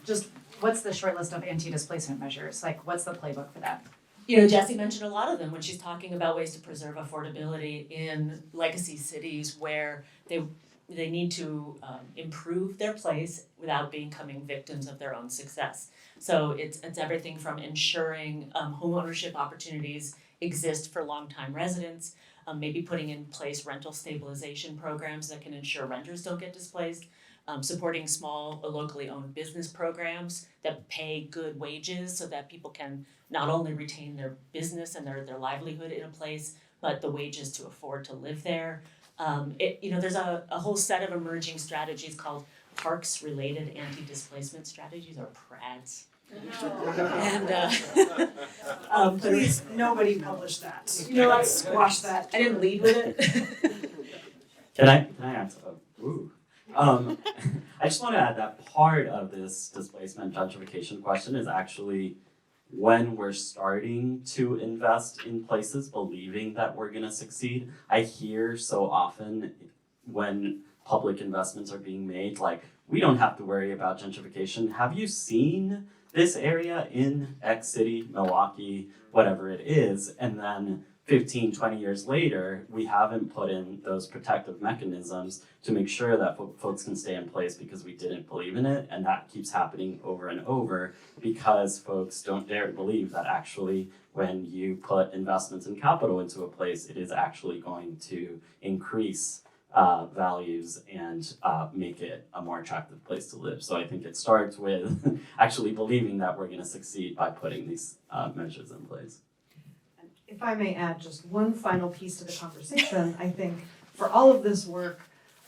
Just what's the short list of anti-displacement measures? Like, what's the playbook for that? Jessie mentioned a lot of them when she's talking about ways to preserve affordability in legacy cities where they need to improve their place without becoming victims of their own success. So it's everything from ensuring homeownership opportunities exist for longtime residents, maybe putting in place rental stabilization programs that can ensure renters don't get displaced, supporting small locally owned business programs that pay good wages so that people can not only retain their business and their livelihood in a place, but the wages to afford to live there. There's a whole set of emerging strategies called parks-related anti-displacement strategies, or PRADs. And Please, nobody publish that. Let's squash that. I didn't lead with it. Can I answer? I just want to add that part of this displacement gentrification question is actually when we're starting to invest in places believing that we're going to succeed. I hear so often when public investments are being made, like, we don't have to worry about gentrification. Have you seen this area in X city, Milwaukee, whatever it is? And then 15, 20 years later, we haven't put in those protective mechanisms to make sure that folks can stay in place because we didn't believe in it. And that keeps happening over and over because folks don't dare to believe that actually when you put investments and capital into a place, it is actually going to increase values and make it a more attractive place to live. So I think it starts with actually believing that we're going to succeed by putting these measures in place. If I may add just one final piece to the conversation, I think for all of this work,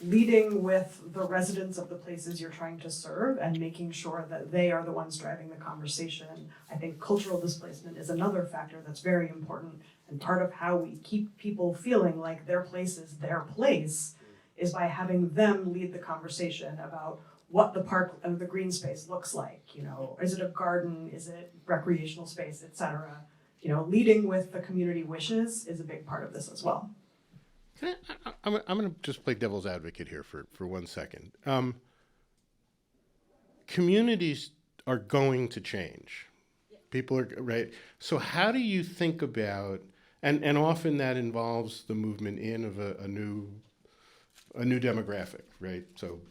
leading with the residents of the places you're trying to serve and making sure that they are the ones driving the conversation. I think cultural displacement is another factor that's very important, and part of how we keep people feeling like their place is their place is by having them lead the conversation about what the park and the green space looks like. Is it a garden? Is it recreational space, etc.? Leading with the community wishes is a big part of this as well. I'm going to just play devil's advocate here for 1 second. Communities are going to change. People are, right? So how do you think about, and often that involves the movement in of a new demographic, right? So,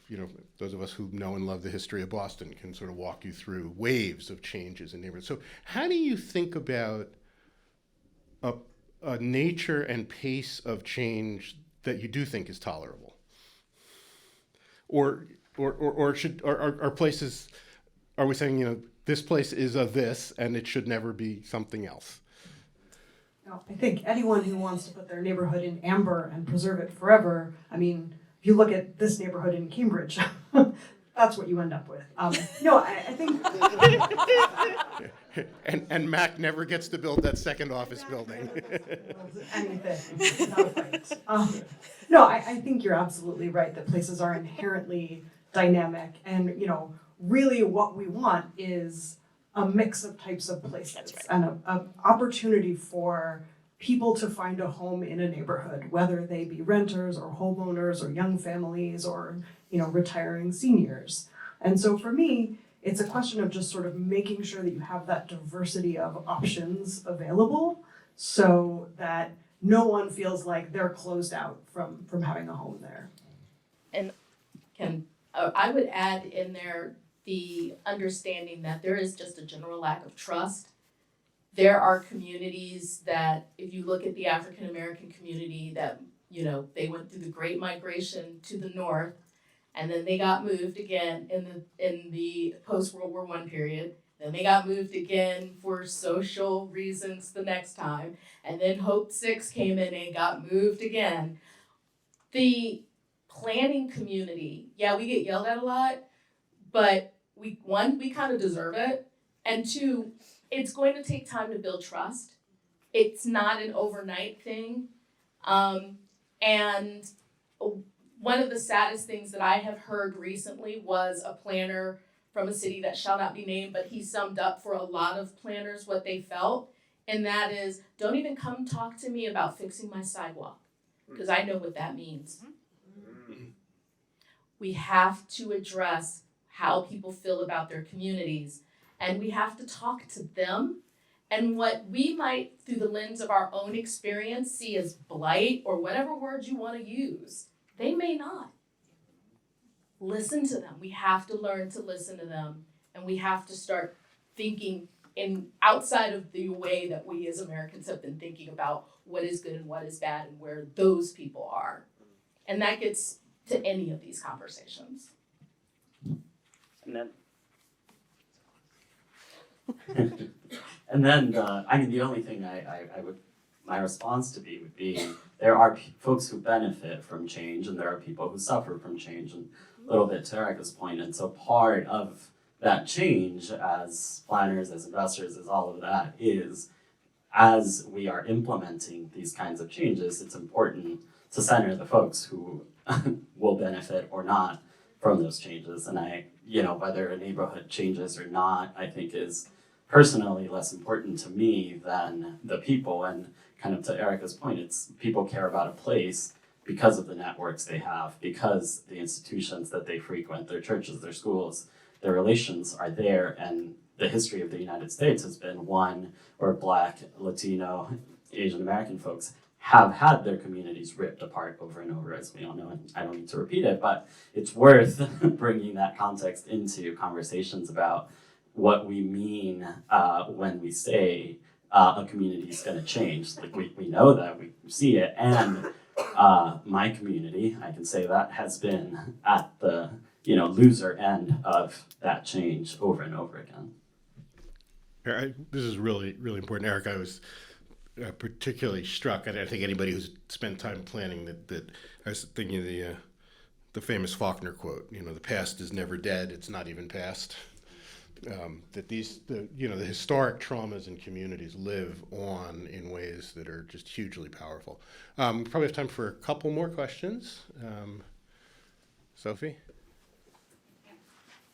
those of us who know and love the history of Boston can sort of walk you through waves of changes in neighborhoods. So how do you think about a nature and pace of change that you do think is tolerable? Or are places, are we saying, this place is a this and it should never be something else? No, I think anyone who wants to put their neighborhood in amber and preserve it forever, if you look at this neighborhood in Cambridge, that's what you end up with. I think... and Mac never gets to build that second office building. Anything, not right. I think you're absolutely right that places are inherently dynamic, and really what we want is a mix of types of places and an opportunity for people to find a home in a neighborhood, whether they be renters or homeowners or young families or retiring seniors. And so for me, it's a question of just sort of making sure that you have that diversity of options available so that no one feels like they're closed out from having a home there. And I would add in there the understanding that there is just a general lack of trust. There are communities that, if you look at the African American community, that they went through the Great Migration to the north, and then they got moved again in the post-World War I period. Then they got moved again for social reasons the next time. And then Hope 6 came in and got moved again. The planning community, we get yelled at a lot, but we kind of deserve it. And two, it's going to take time to build trust. It's not an overnight thing. And one of the saddest things that I have heard recently was a planner from a city that shall not be named, but he summed up for a lot of planners what they felt. And that is, don't even come talk to me about fixing my sidewalk, because I know what that means. We have to address how people feel about their communities, and we have to talk to them. And what we might, through the lens of our own experience, see as blight or whatever word you want to use, they may not. Listen to them. We have to learn to listen to them, and we have to start thinking outside of the way that we as Americans have been thinking about what is good and what is bad and where those people are. And that gets to any of these conversations. And then, and then the only thing I would, my response to be would be, there are folks who benefit from change, and there are people who suffer from change, and a little bit to Arica's point. And so part of that change, as planners, as investors, as all of that, is as we are implementing these kinds of changes, it's important to center the folks who will benefit or not from those changes. And whether a neighborhood changes or not, I think is personally less important to me than the people. And kind of to Arica's point, it's people care about a place because of the networks they have, because the institutions that they frequent, their churches, their schools, their relations are there. And the history of the United States has been one where Black, Latino, Asian American folks have had their communities ripped apart over and over, as we all know, and I don't need to repeat it, but it's worth bringing that context into conversations about what we mean when we say a community is going to change. Like we know that, we see it, and my community, I can say that, has been at the loser end of that change over and over again. This is really, really important, Eric. I was particularly struck, and I think anybody who's spent time planning that I was thinking of the famous Faulkner quote. The past is never dead; it's not even past. That the historic traumas in communities live on in ways that are just hugely powerful. We probably have time for a couple more questions. Sophie?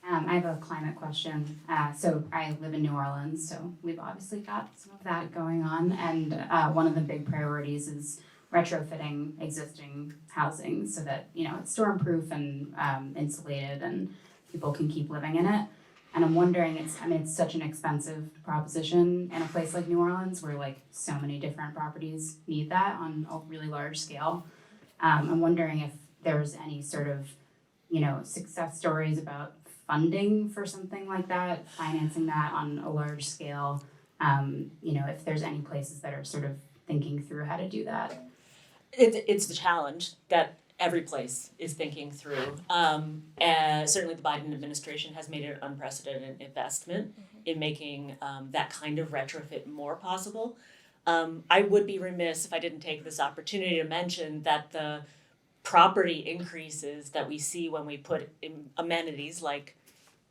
I have a climate question. So I live in New Orleans, so we've obviously got some of that going on. And one of the big priorities is retrofitting existing housing so that, it's storm-proof and insulated and people can keep living in it. And I'm wondering, it's such an expensive proposition in a place like New Orleans where so many different properties need that on a really large scale. I'm wondering if there's any sort of, success stories about funding for something like that, financing that on a large scale, if there's any places that are sort of thinking through how to do that. It's the challenge that every place is thinking through. And certainly the Biden administration has made an unprecedented investment in making that kind of retrofit more possible. I would be remiss if I didn't take this opportunity to mention that the property increases that we see when we put in amenities like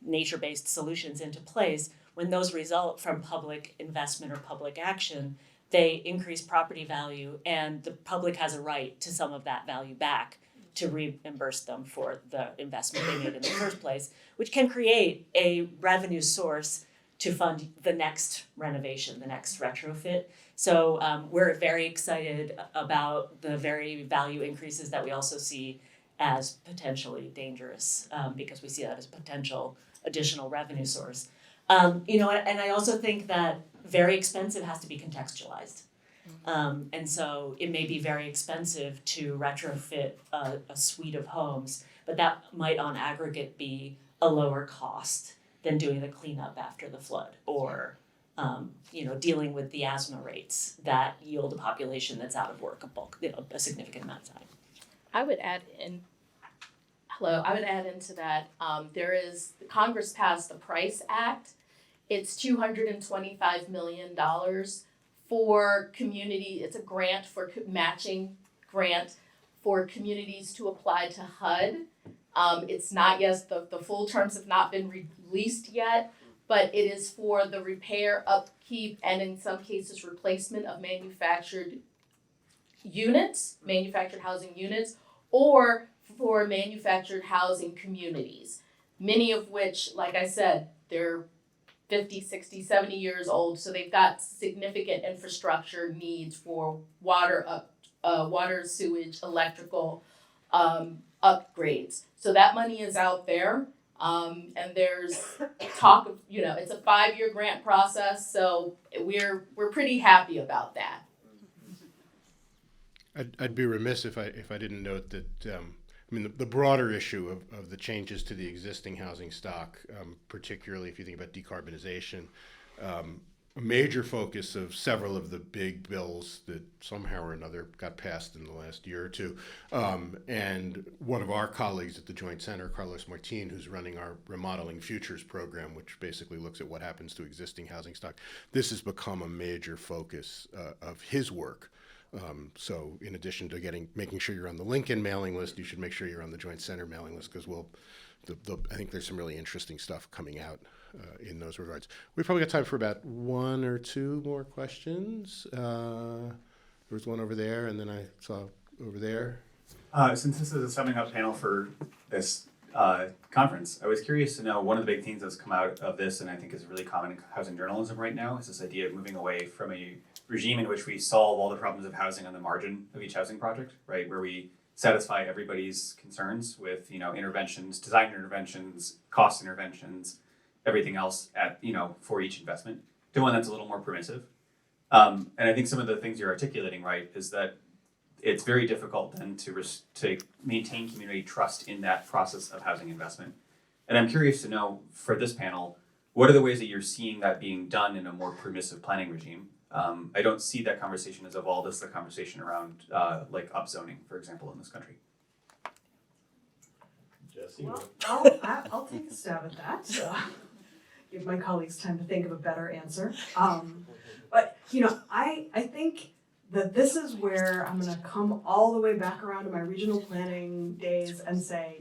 nature-based solutions into place, when those result from public investment or public action, they increase property value, and the public has a right to some of that value back to reimburse them for the investment they made in the first place, which can create a revenue source to fund the next renovation, the next retrofit. So we're very excited about the very value increases that we also see as potentially dangerous, because we see that as potential additional revenue source. And I also think that very expensive has to be contextualized. And so it may be very expensive to retrofit a suite of homes, but that might on aggregate be a lower cost than doing the cleanup after the flood, or dealing with the asthma rates that yield a population that's out of work a significant amount of time. I would add into that, Congress passed the PRICE Act. It's $225 million for community. It's a grant matching grant for communities to apply to HUD. It's not yet, the full terms have not been released yet, but it is for the repair, upkeep, and in some cases replacement of manufactured housing units, or for manufactured housing communities, many of which, like I said, they're 50, 60, 70 years old, so they've got significant infrastructure needs for water, sewage, electrical upgrades. So that money is out there, and there's talk of, it's a 5-year grant process, so we're pretty happy about that. I'd be remiss if I didn't note that the broader issue of the changes to the existing housing stock, particularly if you think about decarbonization, a major focus of several of the big bills that somehow or another got passed in the last year or two. And one of our colleagues at the Joint Center, Carlos Martin, who's running our Remodeling Futures program, which basically looks at what happens to existing housing stock, this has become a major focus of his work. So in addition to making sure you're on the Lincoln mailing list, you should make sure you're on the Joint Center mailing list, because I think there's some really interesting stuff coming out in those regards. We probably got time for about one or two more questions. There was one over there, and then I saw over there. Since this is a summing up panel for this conference, I was curious to know, one of the big themes that's come out of this, and I think is really common in housing journalism right now, is this idea of moving away from a regime in which we solve all the problems of housing on the margin of each housing project, right? Where we satisfy everybody's concerns with, interventions, design interventions, cost interventions, everything else for each investment, to one that's a little more permissive. And I think some of the things you're articulating, right, is that it's very difficult then to maintain community trust in that process of housing investment. And I'm curious to know, for this panel, what are the ways that you're seeing that being done in a more permissive planning regime? I don't see that conversation as evolved as the conversation around upzoning, for example, in this country. Jessie? Well, I'll take a stab at that. Give my colleagues time to think of a better answer. But I think that this is where I'm going to come all the way back around to my regional planning days and say,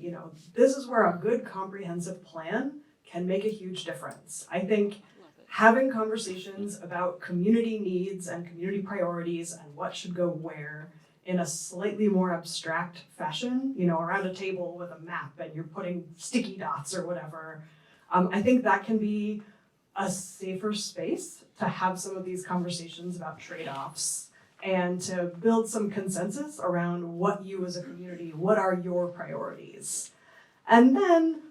this is where a good comprehensive plan can make a huge difference. I think having conversations about community needs and community priorities and what should go where in a slightly more abstract fashion, around a table with a map and you're putting sticky dots or whatever, I think that can be a safer space to have some of these conversations about trade-offs and to build some consensus around what you as a community, what are your priorities? And then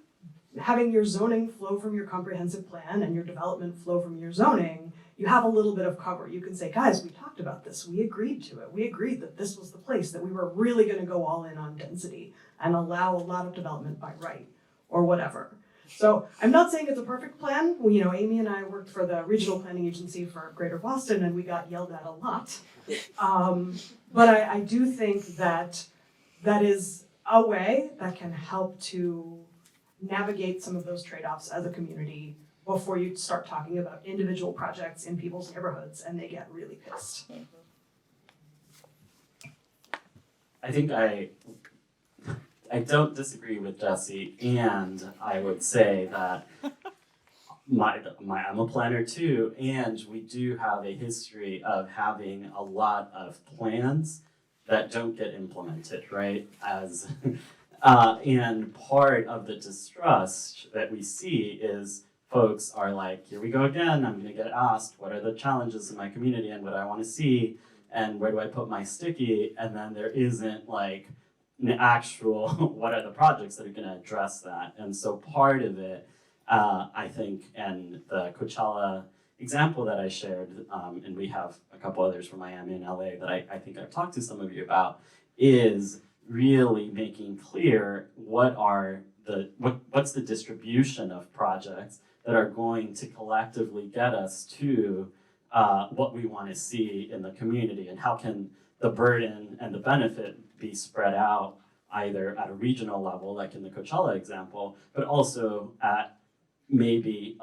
having your zoning flow from your comprehensive plan and your development flow from your zoning, you have a little bit of cover. You can say, guys, we talked about this, we agreed to it. We agreed that this was the place, that we were really gonna go all in on density and allow a lot of development by right or whatever. So I'm not saying it's a perfect plan. Amy and I worked for the regional planning agency for Greater Boston and we got yelled at a lot. But I do think that is a way that can help to navigate some of those trade-offs as a community before you start talking about individual projects in people's neighborhoods and they get really pissed. I think I don't disagree with Jessie, and I would say that I'm a planner too, and we do have a history of having a lot of plans that don't get implemented, right? And part of the distrust that we see is folks are like, here we go again, I'm gonna get asked, what are the challenges in my community and what I wanna see, and where do I put my sticky, and then there isn't an actual, what are the projects that are gonna address that? And so part of it, I think, and the Coachella example that I shared, and we have a couple others from Miami and LA that I think I've talked to some of you about, is really making clear what's the distribution of projects that are going to collectively get us to what we want to see in the community, and how can the burden and the benefit be spread out either at a regional level, like in the Coachella example, but also at maybe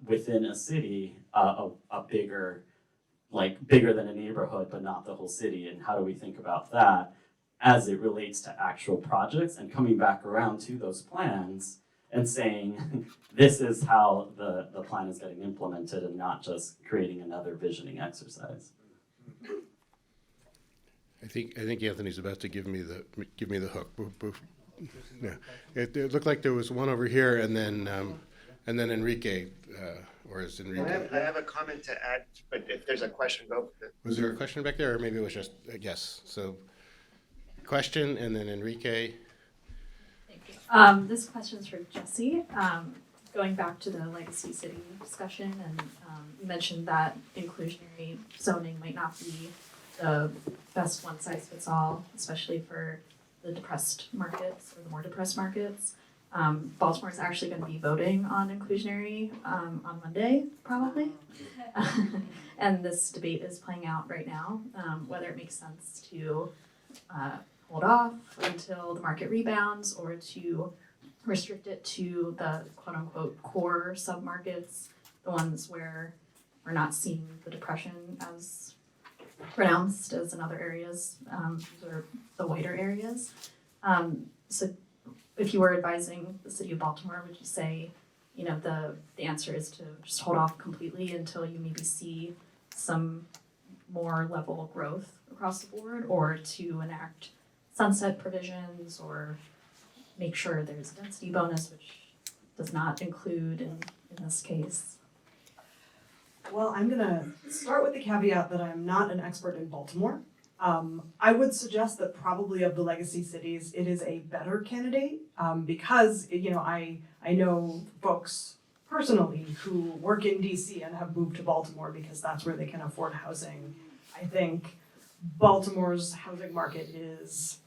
within a city, a bigger than a neighborhood, but not the whole city. And how do we think about that as it relates to actual projects, and coming back around to those plans and saying, this is how the plan is getting implemented, and not just creating another visioning exercise. I think Anthony's about to give me the hook. Yeah, it looked like there was one over here, and then Enrique, or is Enrique? I have a comment to add, but if there's a question, go. Was there a question back there, or maybe it was just a guess? So, question, and then Enrique. Thank you. This question is for Jessie. Going back to the legacy city discussion, and you mentioned that inclusionary zoning might not be the best one size fits all, especially for the depressed markets or the more depressed markets. Baltimore is actually going to be voting on inclusionary on Monday, probably. And this debate is playing out right now, whether it makes sense to hold off until the market rebounds or to restrict it to the quote unquote core submarkets, the ones where we're not seeing the depression as pronounced as in other areas, or the whiter areas. So if you were advising the city of Baltimore, would you say, you know, the answer is to just hold off completely until you maybe see some more level growth across the board, or to enact sunset provisions, or make sure there's a density bonus, which does not include in this case? Well, I'm gonna start with the caveat that I'm not an expert in Baltimore. I would suggest that probably of the legacy cities, it is a better candidate, because, you know, I know folks personally who work in DC and have moved to Baltimore because that's where they can afford housing. I think Baltimore's housing market is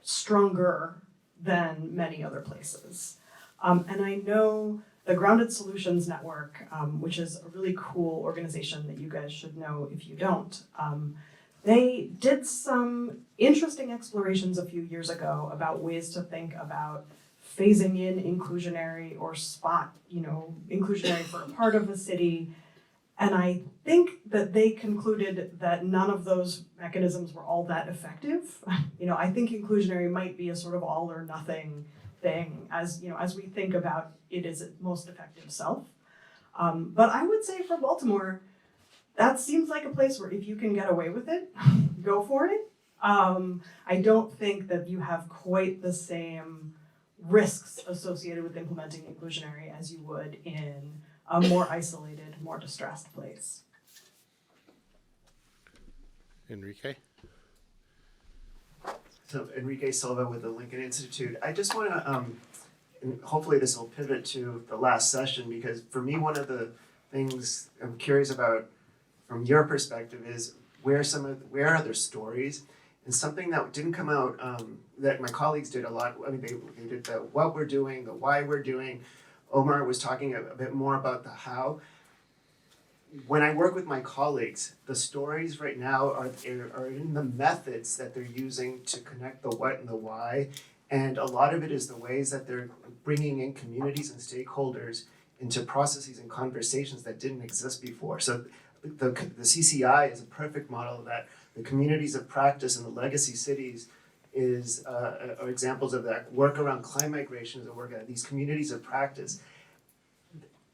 stronger than many other places. And I know the Grounded Solutions Network, which is a really cool organization that you guys should know if you don't. They did some interesting explorations a few years ago about ways to think about phasing in inclusionary or spot, you know, inclusionary for a part of the city. And I think that they concluded that none of those mechanisms were all that effective. You know, I think inclusionary might be a sort of all or nothing thing as, you know, as we think about it as its most effective self. But I would say for Baltimore, that seems like a place where if you can get away with it, go for it. I don't think that you have quite the same risks associated with implementing inclusionary as you would in a more isolated, more distressed place. Enrique? So Enrique Silva with the Lincoln Institute. I just want to, and hopefully this will pivot to the last session, because for me, one of the things I'm curious about from your perspective is where are there stories, and something that didn't come out that my colleagues did a lot. I mean, they did the what we're doing, the why we're doing. Omar was talking a bit more about the how. When I work with my colleagues, the stories right now are in the methods that they're using to connect the what and the why, and a lot of it is the ways that they're bringing in communities and stakeholders into processes and conversations that didn't exist before. So the CCI is a perfect model of that. The communities of practice in the legacy cities are examples of that. Work around climate migration is a work at these communities of practice.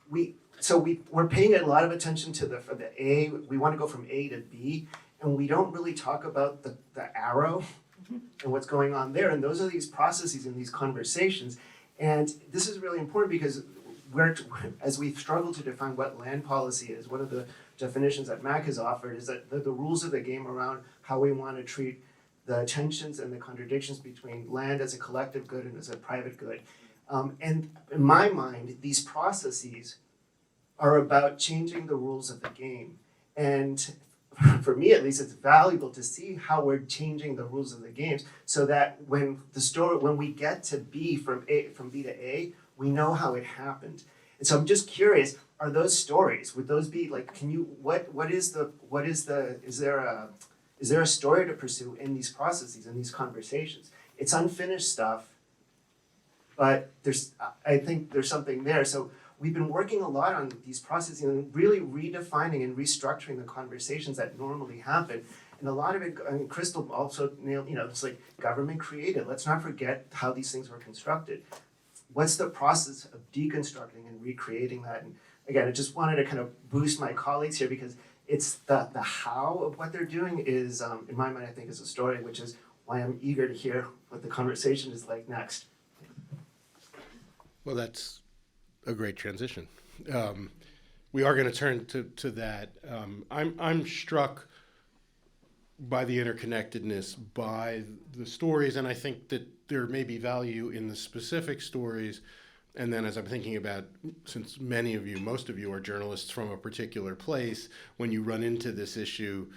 We're paying a lot of attention to the A. We want to go from A to B, and we don't really talk about the arrow and what's going on there. And those are these processes and these conversations. And this is really important because as we've struggled to define what land policy is, one of the definitions that Mac has offered is that the rules of the game around how we want to treat the tensions and the contradictions between land as a collective good and as a private good. And in my mind, these processes are about changing the rules of the game. And for me at least, it's valuable to see how we're changing the rules of the games so that when we get to B from B to A, we know how it happened. And so I'm just curious, are those stories, would those be like, is there a story to pursue in these processes, in these conversations? It's unfinished stuff, but I think there's something there. So we've been working a lot on these processes and really redefining and restructuring the conversations that normally happen. And a lot of it, I mean, Crystal also nailed, it's like government created. Let's not forget how these things were constructed. What's the process of deconstructing and recreating that? And again, I just wanted to kind of boost my colleagues here because it's the how of what they're doing is, in my mind, I think is a story, which is why I'm eager to hear what the conversation is like next. Well, that's a great transition. We are going to turn to that. I'm struck by the interconnectedness, by the stories, and I think that there may be value in the specific stories. And then as I'm thinking about, since most of you are journalists from a particular place, when you run into this issue,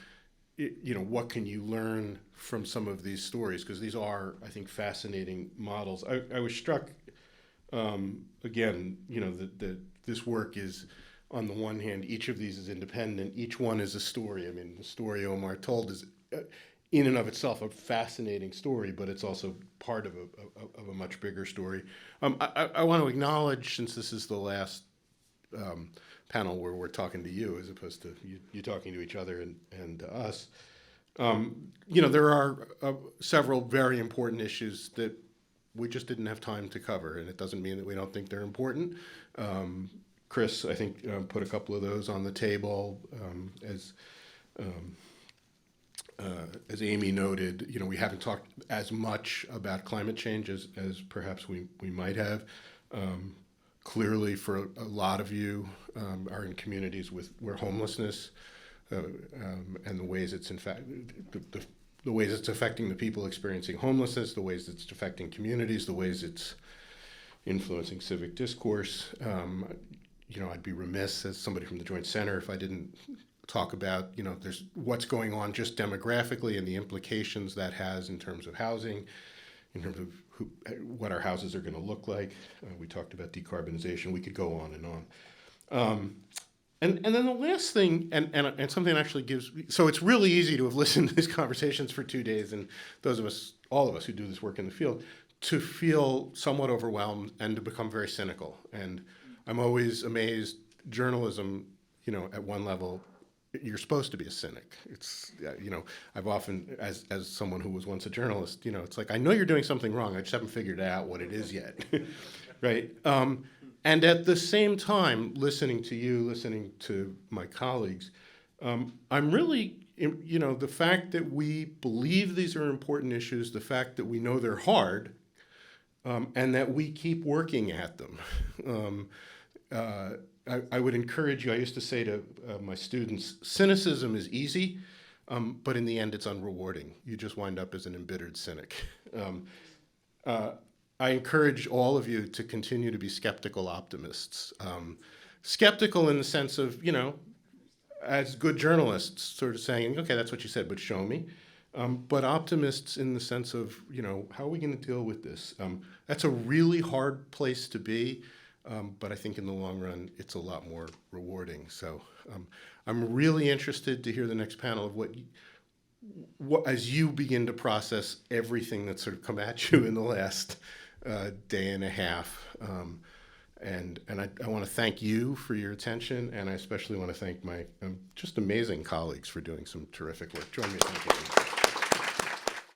what can you learn from some of these stories? Because these are, I think, fascinating models. I was struck again, this work is, on the one hand, each of these is independent. Each one is a story. I mean, the story Omar told is, in and of itself, a fascinating story, but it's also part of a much bigger story. I want to acknowledge, since this is the last panel where we're talking to you as opposed to you talking to each other and to us, there are several very important issues that we just didn't have time to cover, and it doesn't mean that we don't think they're important. Chris, I think, put a couple of those on the table. As Amy noted, we haven't talked as much about climate change as perhaps we might have. Clearly, for a lot of you, are in communities where homelessness and the ways it's in fact the ways it's affecting the people experiencing homelessness, the ways it's affecting communities, the ways it's influencing civic discourse. I'd be remiss as somebody from the Joint Center if I didn't talk about, there's what's going on just demographically and the implications that has in terms of housing, in terms of what our houses are going to look like. We talked about decarbonization. We could go on and on. And then the last thing, and something that actually gives, so it's really easy to have listened to these conversations for 2 days, and those of us, all of us who do this work in the field, to feel somewhat overwhelmed and to become very cynical. And I'm always amazed, journalism, at one level, you're supposed to be a cynic. It's, I've often, as someone who was once a journalist, it's like, I know you're doing something wrong, I just haven't figured out what it is yet, right? And at the same time, listening to you, listening to my colleagues, I'm really, the fact that we believe these are important issues, the fact that we know they're hard, and that we keep working at them. I would encourage you, I used to say to my students, cynicism is easy, but in the end it's unrewarding. You just wind up as an embittered cynic. I encourage all of you to continue to be skeptical optimists. Skeptical in the sense of, as good journalists, sort of saying, okay, that's what you said, but show me. But optimists in the sense of, how are we going to deal with this? That's a really hard place to be, but I think in the long run, it's a lot more rewarding. So I'm really interested to hear the next panel of what as you begin to process everything that's sort of come at you in the last day and a half. And I want to thank you for your attention, and I especially want to thank my just amazing colleagues for doing some terrific work. Join me in thanking you.